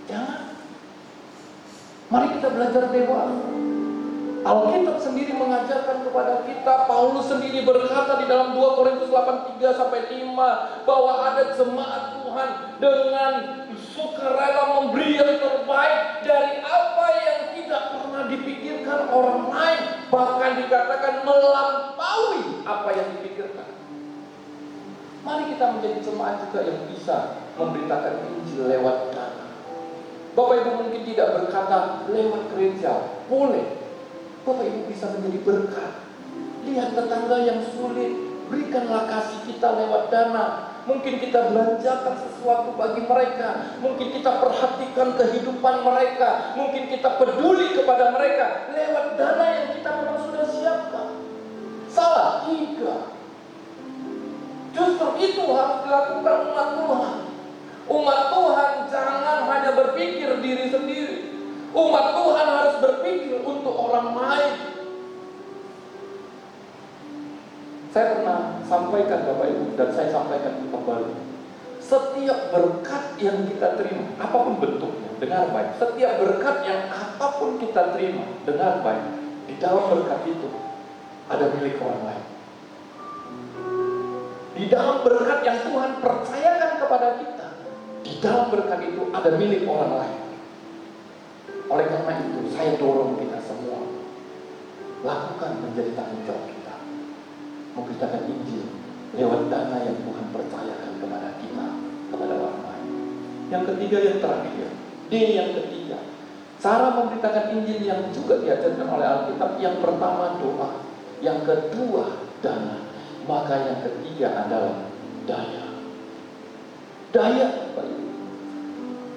Jangan. Mari kita belajar dewasa. Alkitab sendiri mengajarkan kepada kita, Paulus sendiri berkata di dalam 2 Korintus 8:3-5 bahwa ada jemaat Tuhan dengan sukarela memberi yang terbaik dari apa yang tidak pernah dipikirkan orang lain, bahkan dikatakan melampaui apa yang dipikirkan. Mari kita menjadi jemaat juga yang bisa memberitakan Injil lewat dana. Bapak Ibu mungkin tidak berkata lewat gereja, boleh. Bapak Ibu bisa menjadi berkat. Lihat tetangga yang sulit, berikanlah kasih kita lewat dana. Mungkin kita belanjakan sesuatu bagi mereka. Mungkin kita perhatikan kehidupan mereka. Mungkin kita peduli kepada mereka lewat dana yang kita memang sudah siapkan. Salah? Tidak. Justru itu harus dilakukan umat Tuhan. Umat Tuhan jangan hanya berpikir diri sendiri. Umat Tuhan harus berpikir untuk orang lain. Saya pernah sampaikan Bapak Ibu, dan saya sampaikan kembali. Setiap berkat yang kita terima, apapun bentuknya, dengar baik. Setiap berkat yang apapun kita terima, dengar baik. Di dalam berkat itu ada milik orang lain. Di dalam berkat yang Tuhan percayakan kepada kita, di dalam berkat itu ada milik orang lain. Oleh karena itu, saya dorong kita semua lakukan menjadi tanggung jawab kita, memberitakan Injil lewat dana yang Tuhan percayakan kepada kita, kepada orang lain. Yang ketiga, yang terakhir, D yang ketiga, cara memberitakan Injil yang juga diajarkan oleh Alkitab. Yang pertama doa, yang kedua dana, maka yang ketiga adalah daya. Daya, Bapak Ibu.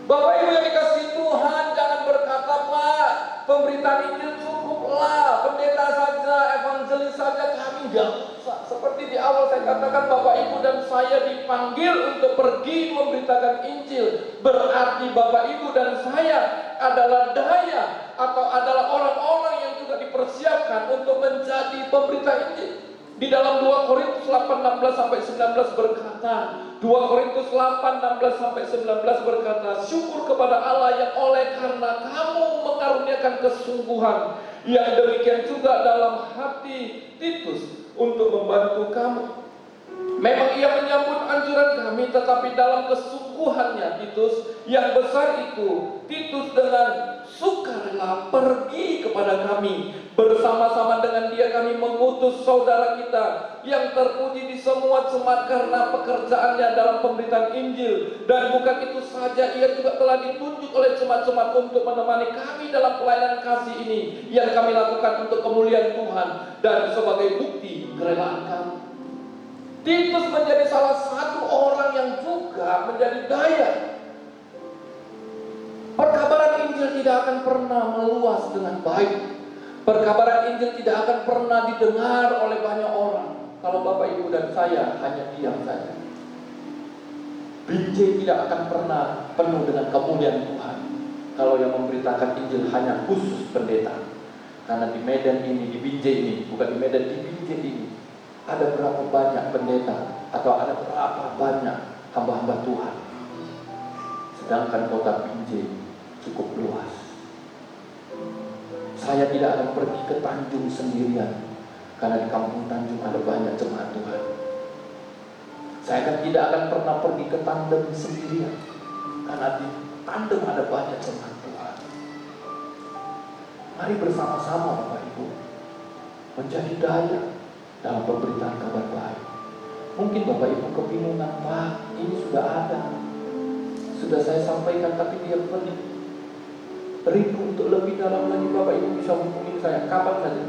Bapak Ibu yang dikasihi Tuhan, jangan berkata, Pak, pemberitaan Injil cukuplah, pendeta saja, evangelis saja, kami enggak usah. Seperti di awal saya katakan, Bapak Ibu dan saya dipanggil untuk pergi memberitakan Injil. Berarti Bapak Ibu dan saya adalah daya, atau adalah orang-orang yang juga dipersiapkan untuk menjadi pemberita Injil. Di dalam 2 Korintus 8:16-19 berkata, 2 Korintus 8:16-19 berkata, syukur kepada Allah yang oleh karena kamu mengaruniakan kesungguhan, yang demikian juga dalam hati Titus untuk membantu kamu. Memang ia menyambut anjuran kami, tetapi dalam kesungguhannya Titus yang besar itu, Titus dengan sukarela pergi kepada kami. Bersama-sama dengan dia kami mengutus saudara kita yang terpuji di semua jemaat karena pekerjaannya dalam pemberitaan Injil. Dan bukan itu saja, ia juga telah ditunjuk oleh jemaat-jemaat untuk menemani kami dalam pelayanan kasih ini yang kami lakukan untuk kemuliaan Tuhan dan sebagai bukti kerelaan kami. Titus menjadi salah satu orang yang juga menjadi daya. Perkabaran Injil tidak akan pernah meluas dengan baik Perkabaran Injil tidak akan pernah didengar oleh banyak orang kalau Bapak Ibu dan saya hanya diam saja. Binjai tidak akan pernah penuh dengan kemuliaan Tuhan kalau yang memberitakan Injil hanya khusus pendeta. Karena di Medan ini, di Binjai ini, bukan di Medan, di Binjai ini ada berapa banyak pendeta atau ada berapa banyak hamba-hamba Tuhan. Sedangkan kota Binjai cukup luas. Saya tidak akan pergi ke Tanjung sendirian, karena di kampung Tanjung ada banyak jemaat Tuhan. Saya tidak akan pernah pergi ke Tandem sendirian, karena di Tandem ada banyak jemaat Tuhan. Mari bersama-sama Bapak Ibu menjadi daya dalam pemberitaan kabar baik. Mungkin Bapak Ibu kebingungan, Pak, ini sudah ada, sudah saya sampaikan, tapi dia pelik. Rindu untuk lebih dalam lagi, Bapak Ibu bisa hubungi saya kapan saja.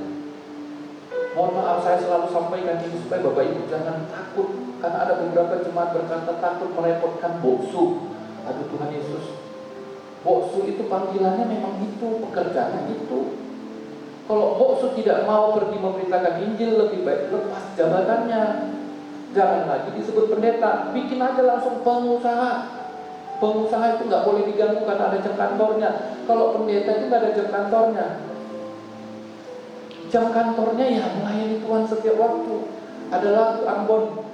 Mohon maaf, saya selalu sampaikan ini supaya Bapak Ibu jangan takut, karena ada beberapa jemaat berkata takut merepotkan boksu. Aduh Tuhan Yesus, boksu itu panggilannya memang itu, pekerjaannya itu. Kalau boksu tidak mau pergi memberitakan Injil, lebih baik lepas jabatannya. Jangan lagi disebut pendeta, bikin aja langsung pengusaha. Pengusaha itu nggak boleh diganggu karena ada jam kantornya. Kalau pendeta itu nggak ada jam kantornya. Jam kantornya ya melayani Tuhan setiap waktu. Adalah Ambon,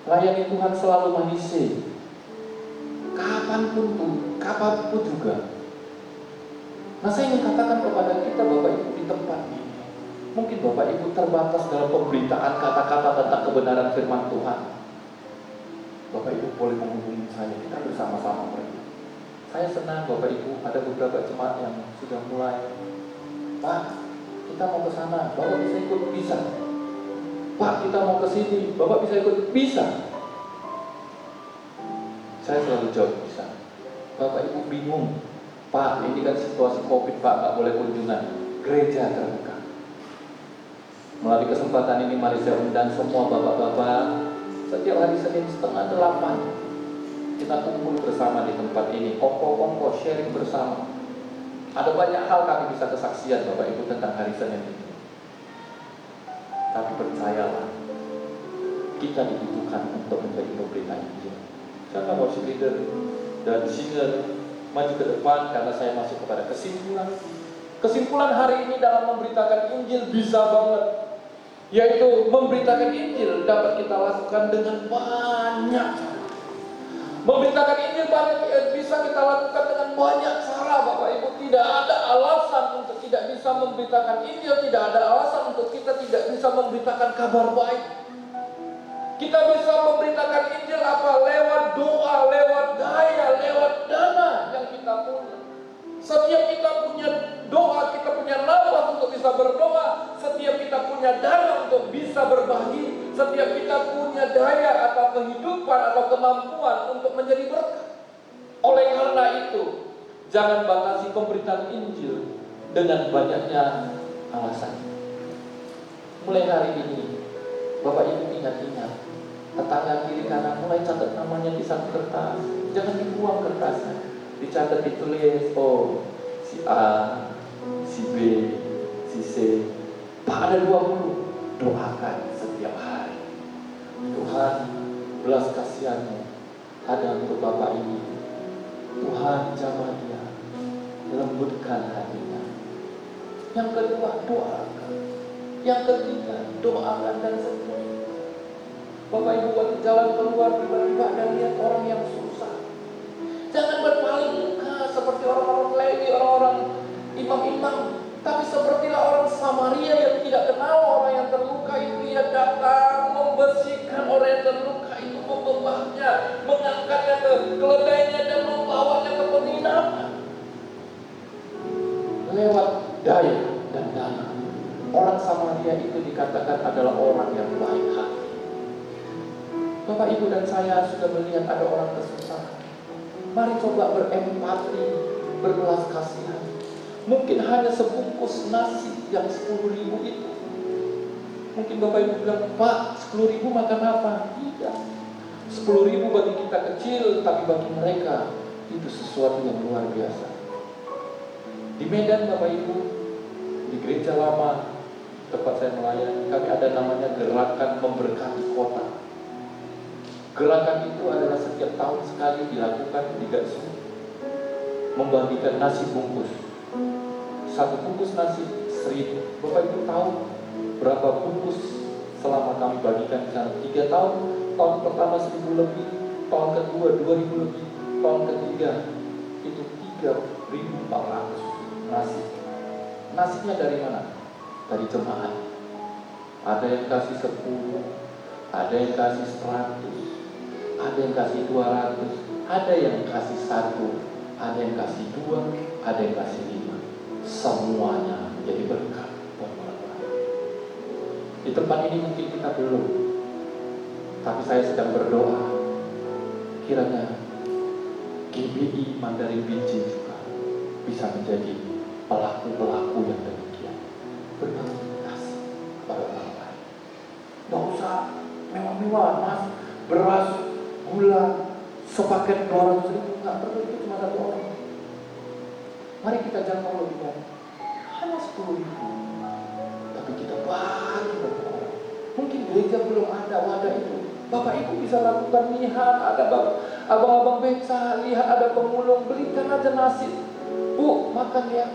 layani Tuhan selalu manise. Kapanpun tuh, kapanpun juga. Nah saya ingin katakan kepada kita Bapak Ibu di tempat ini, mungkin Bapak Ibu terbatas dalam pemberitaan kata-kata tentang kebenaran firman Tuhan. Bapak Ibu boleh menghubungi saya, kita bersama-sama pergi. Saya senang Bapak Ibu ada beberapa jemaat yang sudah mulai, Pak, kita mau ke sana, Bapak bisa ikut? Bisa. Pak, kita mau ke sini, Bapak bisa ikut? Bisa. Saya selalu jawab bisa. Bapak Ibu bingung, Pak, ini kan situasi Covid, Pak, nggak boleh kunjungan. Gereja terbuka. Melalui kesempatan ini mari saya undang semua bapak-bapak. Setiap hari Senin 7:30 kita kumpul bersama di tempat ini, kongko-kongko sharing bersama. Ada banyak hal kami bisa kesaksian Bapak Ibu tentang hari Senin itu. Tapi percayalah, kita dibutuhkan untuk menjadi pemberitaan Injil. Saya worship leader dan singer maju ke depan karena saya masuk kepada kesimpulan. Kesimpulan hari ini dalam memberitakan Injil bisa banget, yaitu memberitakan Injil dapat kita lakukan dengan banyak cara. Memberitakan Injil bisa kita lakukan dengan banyak cara Bapak Ibu. Tidak ada alasan untuk tidak bisa memberitakan Injil. Tidak ada alasan untuk kita tidak bisa memberitakan kabar baik. Kita bisa memberitakan Injil apa? Lewat doa, lewat daya, lewat dana yang kita punya. Setiap kita punya doa, kita punya nafas untuk bisa berdoa. Setiap kita punya dana untuk bisa berbagi. Setiap kita punya daya atau kehidupan atau kemampuan untuk menjadi berkat. Oleh karena itu, jangan batasi pemberitaan Injil dengan banyaknya alasan. Mulai hari ini, Bapak Ibu ingat-ingat, tetangga kiri kanan mulai catat namanya di satu kertas. Jangan dibuang kertasnya. Dicatat, ditulis, oh si A, si B, si C. Pak ada 20. Doakan setiap hari. Tuhan belas kasihanmu ada untuk Bapak ini. Tuhan jamah dia, lembutkan hatinya. Yang kedua, doakan. Yang ketiga, doakan dan sembuh. Bapak Ibu waktu jalan keluar tiba-tiba ada lihat orang yang susah. Jangan berpaling muka seperti orang-orang Lewi, orang-orang imam-imam, tapi sepertilah orang Samaria yang tidak kenal orang yang terluka itu. Ia datang membersihkan orang yang terluka itu, membawanya, mengangkatnya ke keledainya dan membawanya ke penginapan. Lewat daya dan dana, orang Samaria itu dikatakan adalah orang yang baik hati. Bapak Ibu dan saya sudah melihat ada orang kesusahan. Mari coba berempati, berbelas kasihan. Mungkin hanya sebungkus nasi yang 10.000 itu. Mungkin Bapak Ibu bilang, Pak 10.000 makan apa? Tidak. 10.000 bagi kita kecil, tapi bagi mereka itu sesuatu yang luar biasa. Di Medan Bapak Ibu, Di gereja lama tempat saya melayani, kami ada namanya gerakan memberkati kota. Gerakan itu adalah setiap tahun sekali dilakukan di Gatsu, membagikan nasi bungkus. Satu bungkus nasi 1.000. Bapak Ibu tahu berapa bungkus selama kami bagikan di sana? 3 tahun. Tahun pertama 1.000 lebih, tahun kedua 2.000 lebih, tahun ketiga itu 3.400 nasi. Nasinya dari mana? Dari jemaat. Ada yang kasih 10, ada yang kasih 100, ada yang kasih 200, ada yang kasih 1, ada yang kasih 2, ada yang kasih 5. Semuanya menjadi berkat buat orang-orang. Di tempat ini mungkin kita belum, tapi saya sedang berdoa kiranya GBI Mandarin Biji juga bisa menjadi pelaku-pelaku yang demikian, berbagi kasih kepada orang lain. Tidak usah mewah-mewah, mas, beras, gula, sepaket 200.000, nggak perlu, itu cuma 1 orang. Mari kita jangkau lebih banyak, hanya 10.000, tapi kita bagi bagi orang. Mungkin gereja belum ada wadah itu. Bapak Ibu bisa lakukan lihat, ada abang-abang beca, lihat ada pemulung, belikan aja nasi. Bu, makan ya.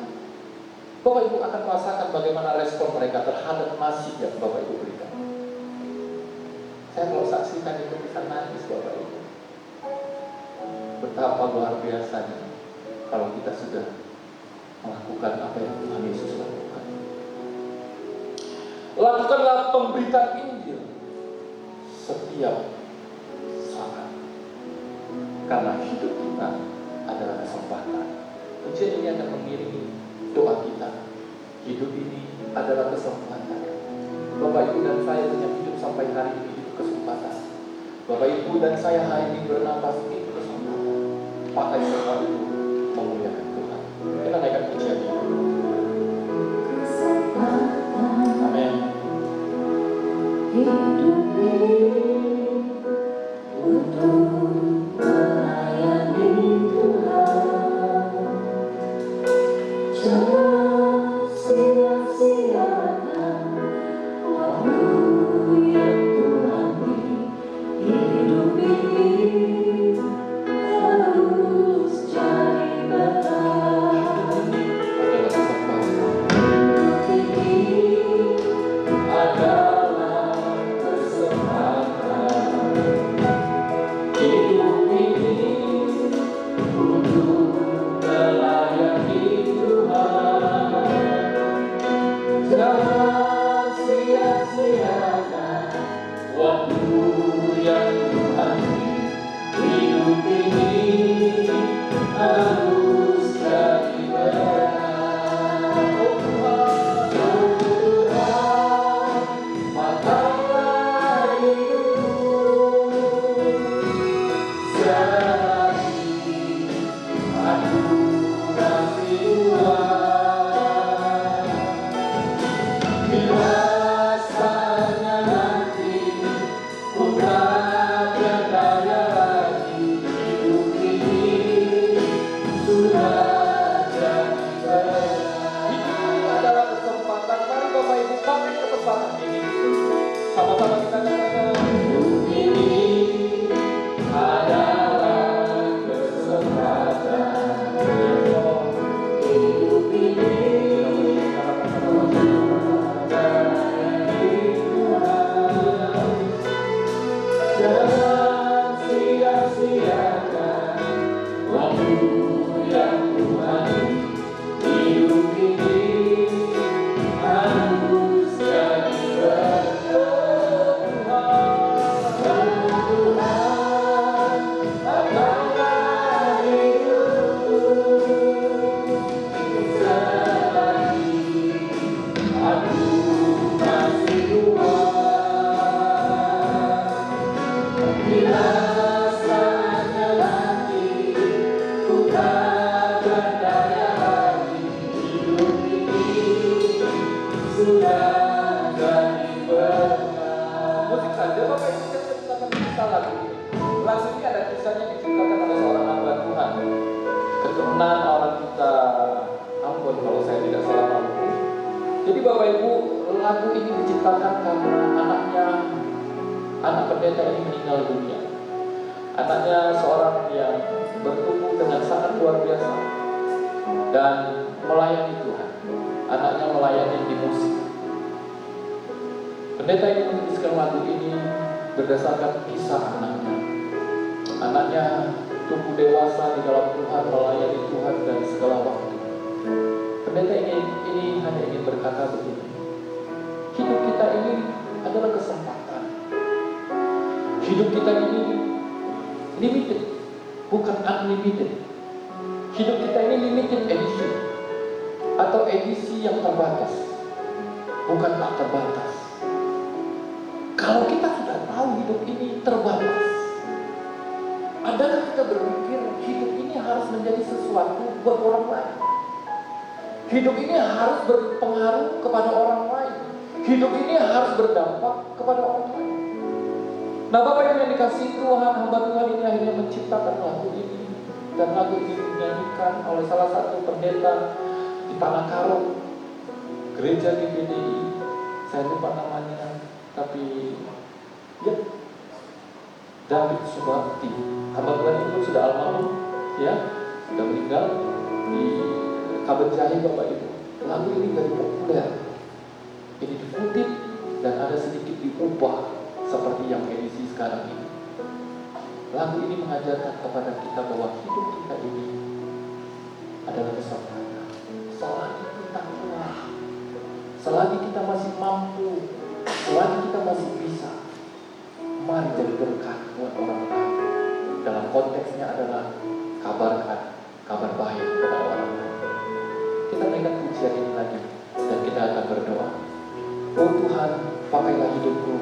Bapak Ibu akan merasakan bagaimana respon mereka terhadap nasi yang Bapak Ibu berikan. Saya kalau saksikan itu bisa nangis Bapak Ibu. Betapa luar biasanya kalau kita sudah melakukan apa yang Tuhan Yesus lakukan. Lakukanlah pemberitaan Injil setiap saat, karena hidup kita adalah kesempatan. Ujian ini akan mengiringi doa kita. Hidup ini adalah kesempatan. Bapak Ibu dan saya yang hidup sampai hari ini itu kesempatan. Bapak Ibu dan saya hari ini bernapas itu kesempatan. Pakai semua itu memuliakan Tuhan. Kita naikkan pujian ini. Amin. Hidup ini untuk melayani Tuhan, jangan sia-siakan waktu yang Tuhan beri. Hidup ini harus jadi berkah. Hidup ini adalah kesempatan. Hidup ini untuk melayani Tuhan. Jangan sia-siakan waktu yang Tuhan beri. Hidup ini harus jadi berkah. Oh Tuhan, pakailah hidupku selagi aku masih Tuhan. Bila saatnya nanti ku tak berdaya lagi, hidup ini sudah jadi berkah. Hidup adalah kesempatan. Mari Bapak Ibu pakai kesempatan ini. Sama-sama kita katakan, hidup ini adalah kesempatan. Hidup ini jangan sia-siakan waktu yang Tuhan. Hidup ini harus jadi berkah. Tuhan, pakailah hidupku selagi aku masih Tuhan. Bila saatnya nanti ku tak berdaya lagi, hidup ini sudah jadi berkah. Musik saja Bapak Ibu, kita ciptakan kisah lagu ini. Lagu ini ada kisahnya diciptakan oleh seorang hamba Tuhan. Keturunan orang kita Ambon kalau saya tidak salah mampu. Bapak Ibu, lagu ini diciptakan karena anak pendeta ini meninggal dunia. Anaknya seorang yang bertumbuh dengan sangat luar biasa dan melayani Tuhan. Anaknya melayani di musik. Pendeta ini menuliskan lagu ini berdasarkan kisah anaknya. Anaknya tumbuh dewasa di dalam Tuhan, melayani Tuhan dan segala waktu. Pendeta ini hanya ingin berkata begini: hidup kita ini adalah kesempatan. Hidup kita ini limited, bukan unlimited. Hidup kita ini limited edition, atau edisi yang terbatas, bukan tak terbatas. Kalau kita sudah tahu hidup ini terbatas, adakah kita berpikir hidup ini harus menjadi sesuatu buat orang lain? Hidup ini harus berpengaruh kepada orang lain. Hidup ini harus berdampak kepada orang lain. Nah, Bapak Ibu yang dikasihi Tuhan, hamba Tuhan ini akhirnya menciptakan lagu ini. Dan lagu ini dinyanyikan oleh salah satu pendeta di Tanah Karo, gereja di GDI. Saya lupa namanya, tapi ya, David Subakti. Hamba Tuhan itu sudah almarhum, ya, sudah meninggal di Kabanjahe, Bapak Ibu. Lagu ini jadi populer. Ini dikutip dan ada sedikit diubah seperti yang edisi sekarang ini. Lagu ini mengajarkan kepada kita bahwa hidup kita ini adalah kesempatan. Selagi kita kuat, selagi kita masih mampu, selagi kita masih bisa, mari jadi berkat buat orang lain. Dalam konteksnya adalah kabarkan kabar baik kepada orang lain. Kita naikkan pujian ini lagi dan kita akan berdoa. Oh Tuhan, pakailah hidupku.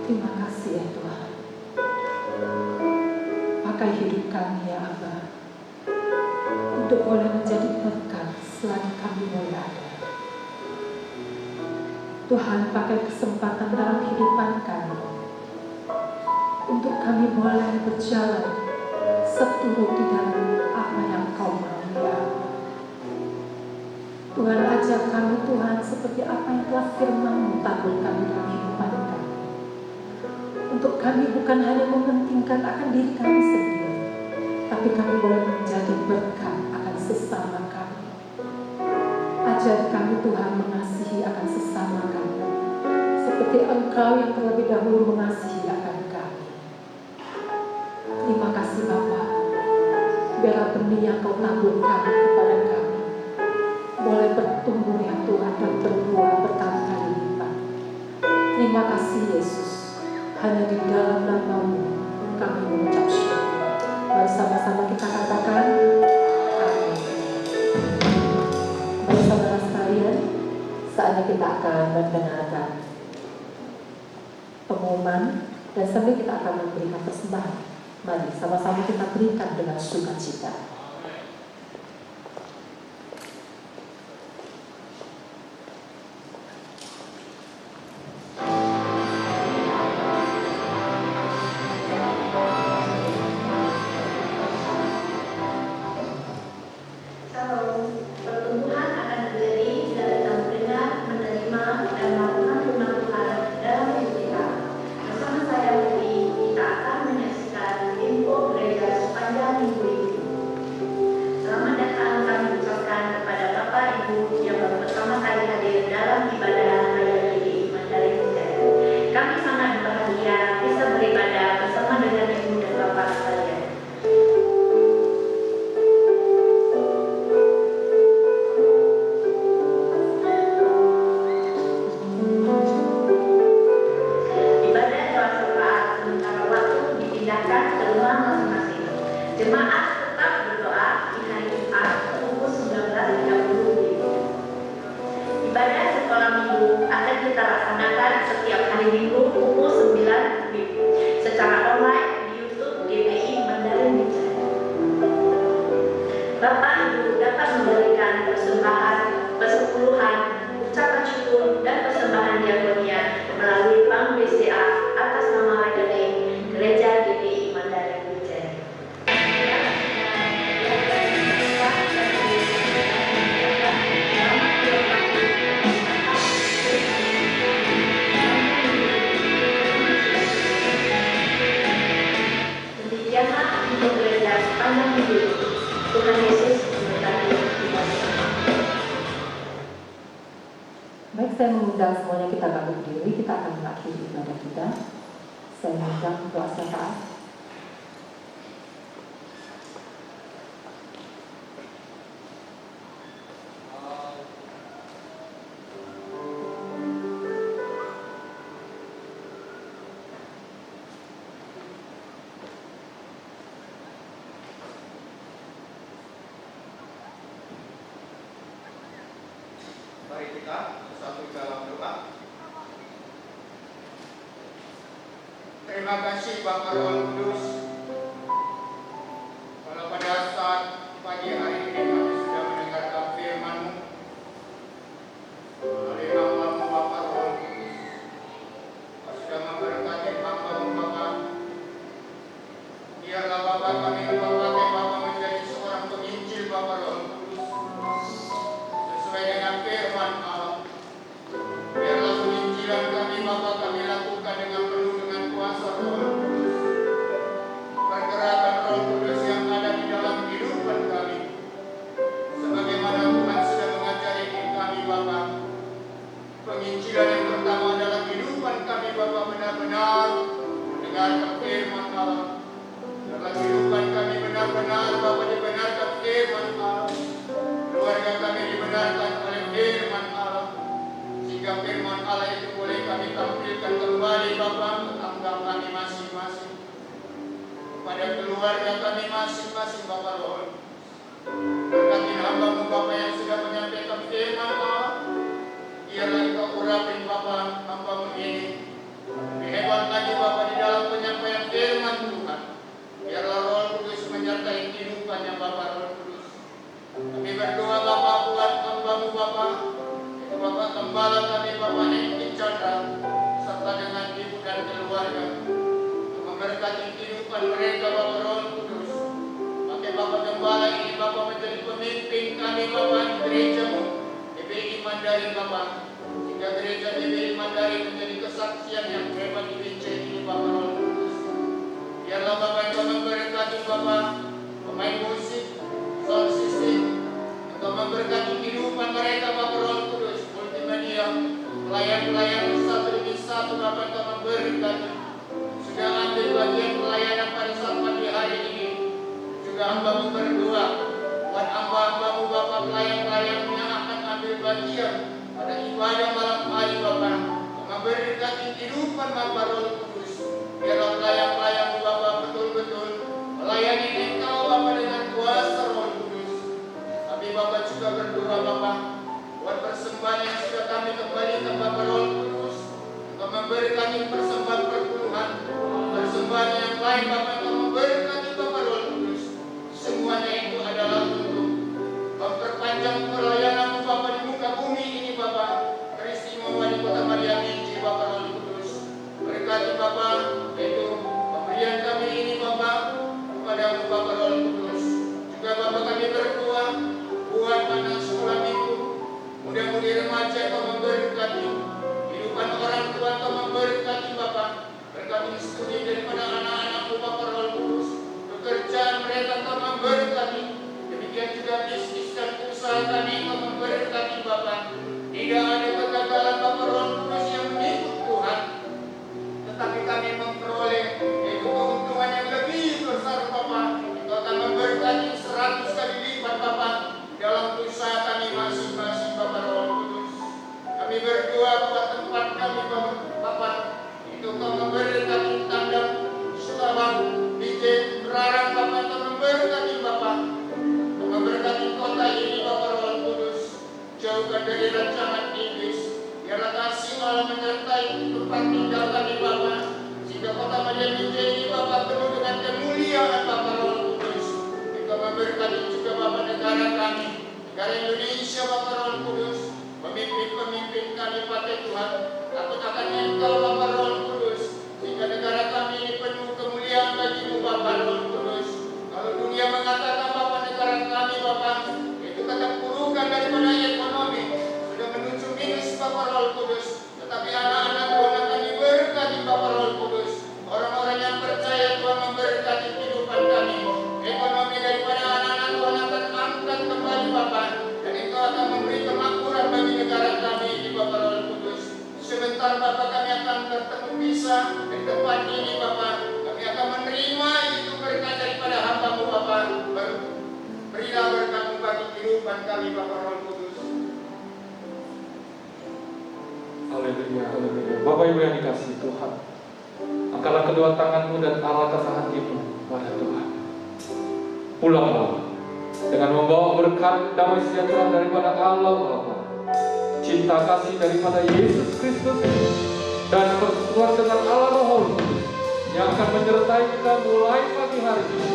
Terima kasih ya Tuhan. Pakai hidup kami ya Abah, untuk boleh menjadi berkat selagi kami boleh ada. Tuhan, pakai kesempatan dalam kehidupan kami untuk kami boleh berjalan seturut di dalam apa yang Kau mau ya Allah. Tuhan, ajar kami Tuhan seperti apa yang telah firman-Mu taburkan dalam kehidupan kami. Untuk kami bukan hanya mementingkan akan diri kami sendiri, tapi kami boleh menjadi berkat akan sesama kami. Ajar kami Tuhan mengasihi akan sesama kami, seperti Engkau yang terlebih dahulu mengasihi akan kami. Terima kasih Bapa. Biar kami yang Kau taburkan kepada kami boleh bertumbuh ya Tuhan dan berbuah berkali-kali lipat. Terima kasih Yesus, hanya di dalam nama-Mu kami mengucap syukur. Mari sama-sama kita katakan amin. Baik saudara sekalian, saatnya kita akan mendengarkan pengumuman dan sambil kita akan memberikan persembahan. Mari sama-sama kita berikan dengan sukacita. Baik, saya mengundang semuanya kita bangkit berdiri, kita akan mengakhiri ibadah kita. Saya mengundang kuasa taat. Mari kita bersatu dalam doa. Terima kasih Bapa Roh Kudus. Kalau pada saat pagi hari ini kami sudah mendengarkan firman-Mu melalui nama-Mu Bapa Roh Kudus, Kau sudah memberkati hamba-Mu Bapa. Biarlah Bapa kami pakai Bapa menjadi seorang penginjil Bapa Roh Kudus sesuai dengan firman Allah. Biarlah penginjilan kami Bapa kami lakukan dengan penuh dengan kuasa Roh Kudus. Pergerakan Roh Kudus yang ada di dalam kehidupan kami, sebagaimana Tuhan sudah mengajari kami Bapa. Penginjilan yang pertama adalah kehidupan kami Bapa benar-benar mendengarkan firman Allah. Dalam kehidupan kami benar-benar Bapa dibenarkan firman Allah. Keluarga kami dibenarkan oleh firman Allah, sehingga firman Allah itu boleh kami tampilkan kembali Bapa ke tangga kami masing-masing, kepada keluarga kami masing-masing Bapa Roh. Berkati hamba-Mu Bapa yang sudah menyampaikan firman Allah. Biarlah Engkau urapin Bapa hamba-Mu ini lebih hebat lagi Bapa di dalam penyampaian firman Tuhan. Biarlah Roh Kudus menyertai kehidupannya Bapa Roh Kudus. Kami berdoa Bapa buat hamba-Mu Bapa, itu Bapa gembala kami Bapa Hengki Chandra, serta dengan ibu dan keluarga, memberkati kehidupan mereka Bapa Roh Kudus. Pakai Bapa gembala ini Bapa menjadi pemimpin kami Bapa di gereja-Mu GBI Mandarin Bapa, sehingga gereja GBI Mandarin menjadi kesaksian yang hebat di Binjai ini Bapa Roh Kudus. Biarlah Bapa Engkau memberkati Bapa pemain musik, sound system, Engkau memberkati kehidupan mereka Bapa Roh Kudus, multimedia, pelayan-pelayan satu demi satu Bapa Engkau memberkati. Sudah ambil bagian pelayanan pada saat pagi hari ini, juga hamba-Mu berdoa hamba-hambamu Bapa, pelayan-pelayanmu yang akan ambil bagian pada ibadah malam hari Bapa, memberkati kehidupan Bapa Roh Kudus. Biarlah pelayan-pelayanmu Bapa betul-betul melayani Engkau Bapa dengan kuasa Roh Kudus. Kami Bapa juga berdoa Bapa, buat persembahan yang sudah kami kembalikan Bapa Roh Kudus, Engkau memberkati persembahan perpuluhan, persembahan yang lain Bapa, Engkau memberkati Bapa Roh Kudus. Semuanya itu adalah untuk memperpanjang pelayananmu Bapa di muka bumi ini Bapa, keistimewaan di Kota Maria Minci Bapa Roh Kudus. Berkati Bapa, yaitu pemberian kami ini Bapa kepadamu Bapa Roh Kudus. Juga Bapa kami berdoa buat anak sekolah minggu, mudah-mudi remaja Kau memberkati, kehidupan orang tua Kau memberkati Bapa, berkati studi daripada anak-anakmu Bapa Roh Kudus, pekerjaan mereka Kau memberkati, demikian juga bisnis dan usaha kami Kau memberkati Bapa. Tidak ada kegagalan Bapa Roh Kudus yang mengikut Tuhan, tetapi kami memperoleh yaitu keuntungan yang lebih besar Bapa. Engkau akan memberkati 100 kali lipat Bapa dalam usaha kami masing-masing Bapa Roh Kudus. Kami berdoa buat tempat kami Bapa, itu Kau memberkati tandang Sukabang, Bijen, Berarang Bapa, Kau memberkati Bapa, Kau memberkati kota ini Bapa Roh Kudus. Jauhkan dari rancangan iblis, biarlah kasih Allah menyertai tempat tinggal kami Bapa, sehingga Kota Maria Minci ini Bapa penuh dengan kemuliaan Bapa Roh Kudus. Engkau memberkati juga Bapa negara kami, negara Indonesia Bapa Roh Kudus, pemimpin-pemimpin kami pakai Tuhan, takut akan Engkau Bapa Roh Kudus, sehingga negara kami ini penuh kemuliaan bagi-Mu Bapa Roh Kudus. Kalau dunia mengatakan Bapa negara kami Bapa itu keterpurukan daripada ekonomi, sudah menuju minus Bapa Roh Kudus, tetapi anak-anak Tuhan akan diberkati Bapa Roh Kudus. Orang-orang yang percaya Tuhan memberkati kehidupan kami, ekonomi daripada anak-anak Tuhan akan angkat kembali Bapa, dan Engkau akan memberi kemakmuran bagi negara kami di Bapa Roh Kudus. Sebentar Bapa kami akan bertemu bisa di tempat ini Bapa, kami akan menerima itu berkat daripada hamba-Mu Bapa. Berilah berkat-Mu bagi kehidupan kami Bapa Roh Kudus. Haleluya, haleluya. Bapak Ibu yang dikasihi Tuhan, angkatlah kedua tanganmu dan arahkan hatimu pada Tuhan. Pulanglah dengan membawa berkat damai sejahtera daripada Allah Bapa, cinta kasih daripada Yesus Kristus, dan persekutuan dengan Allah Roh Kudus yang akan menyertai kita mulai pagi hari ini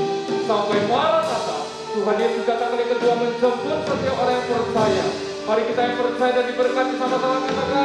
sampai Maranatha. Tuhan Yesus datang kali kedua menjemput setiap orang yang percaya. Mari kita yang percaya dan diberkati sama-sama katakan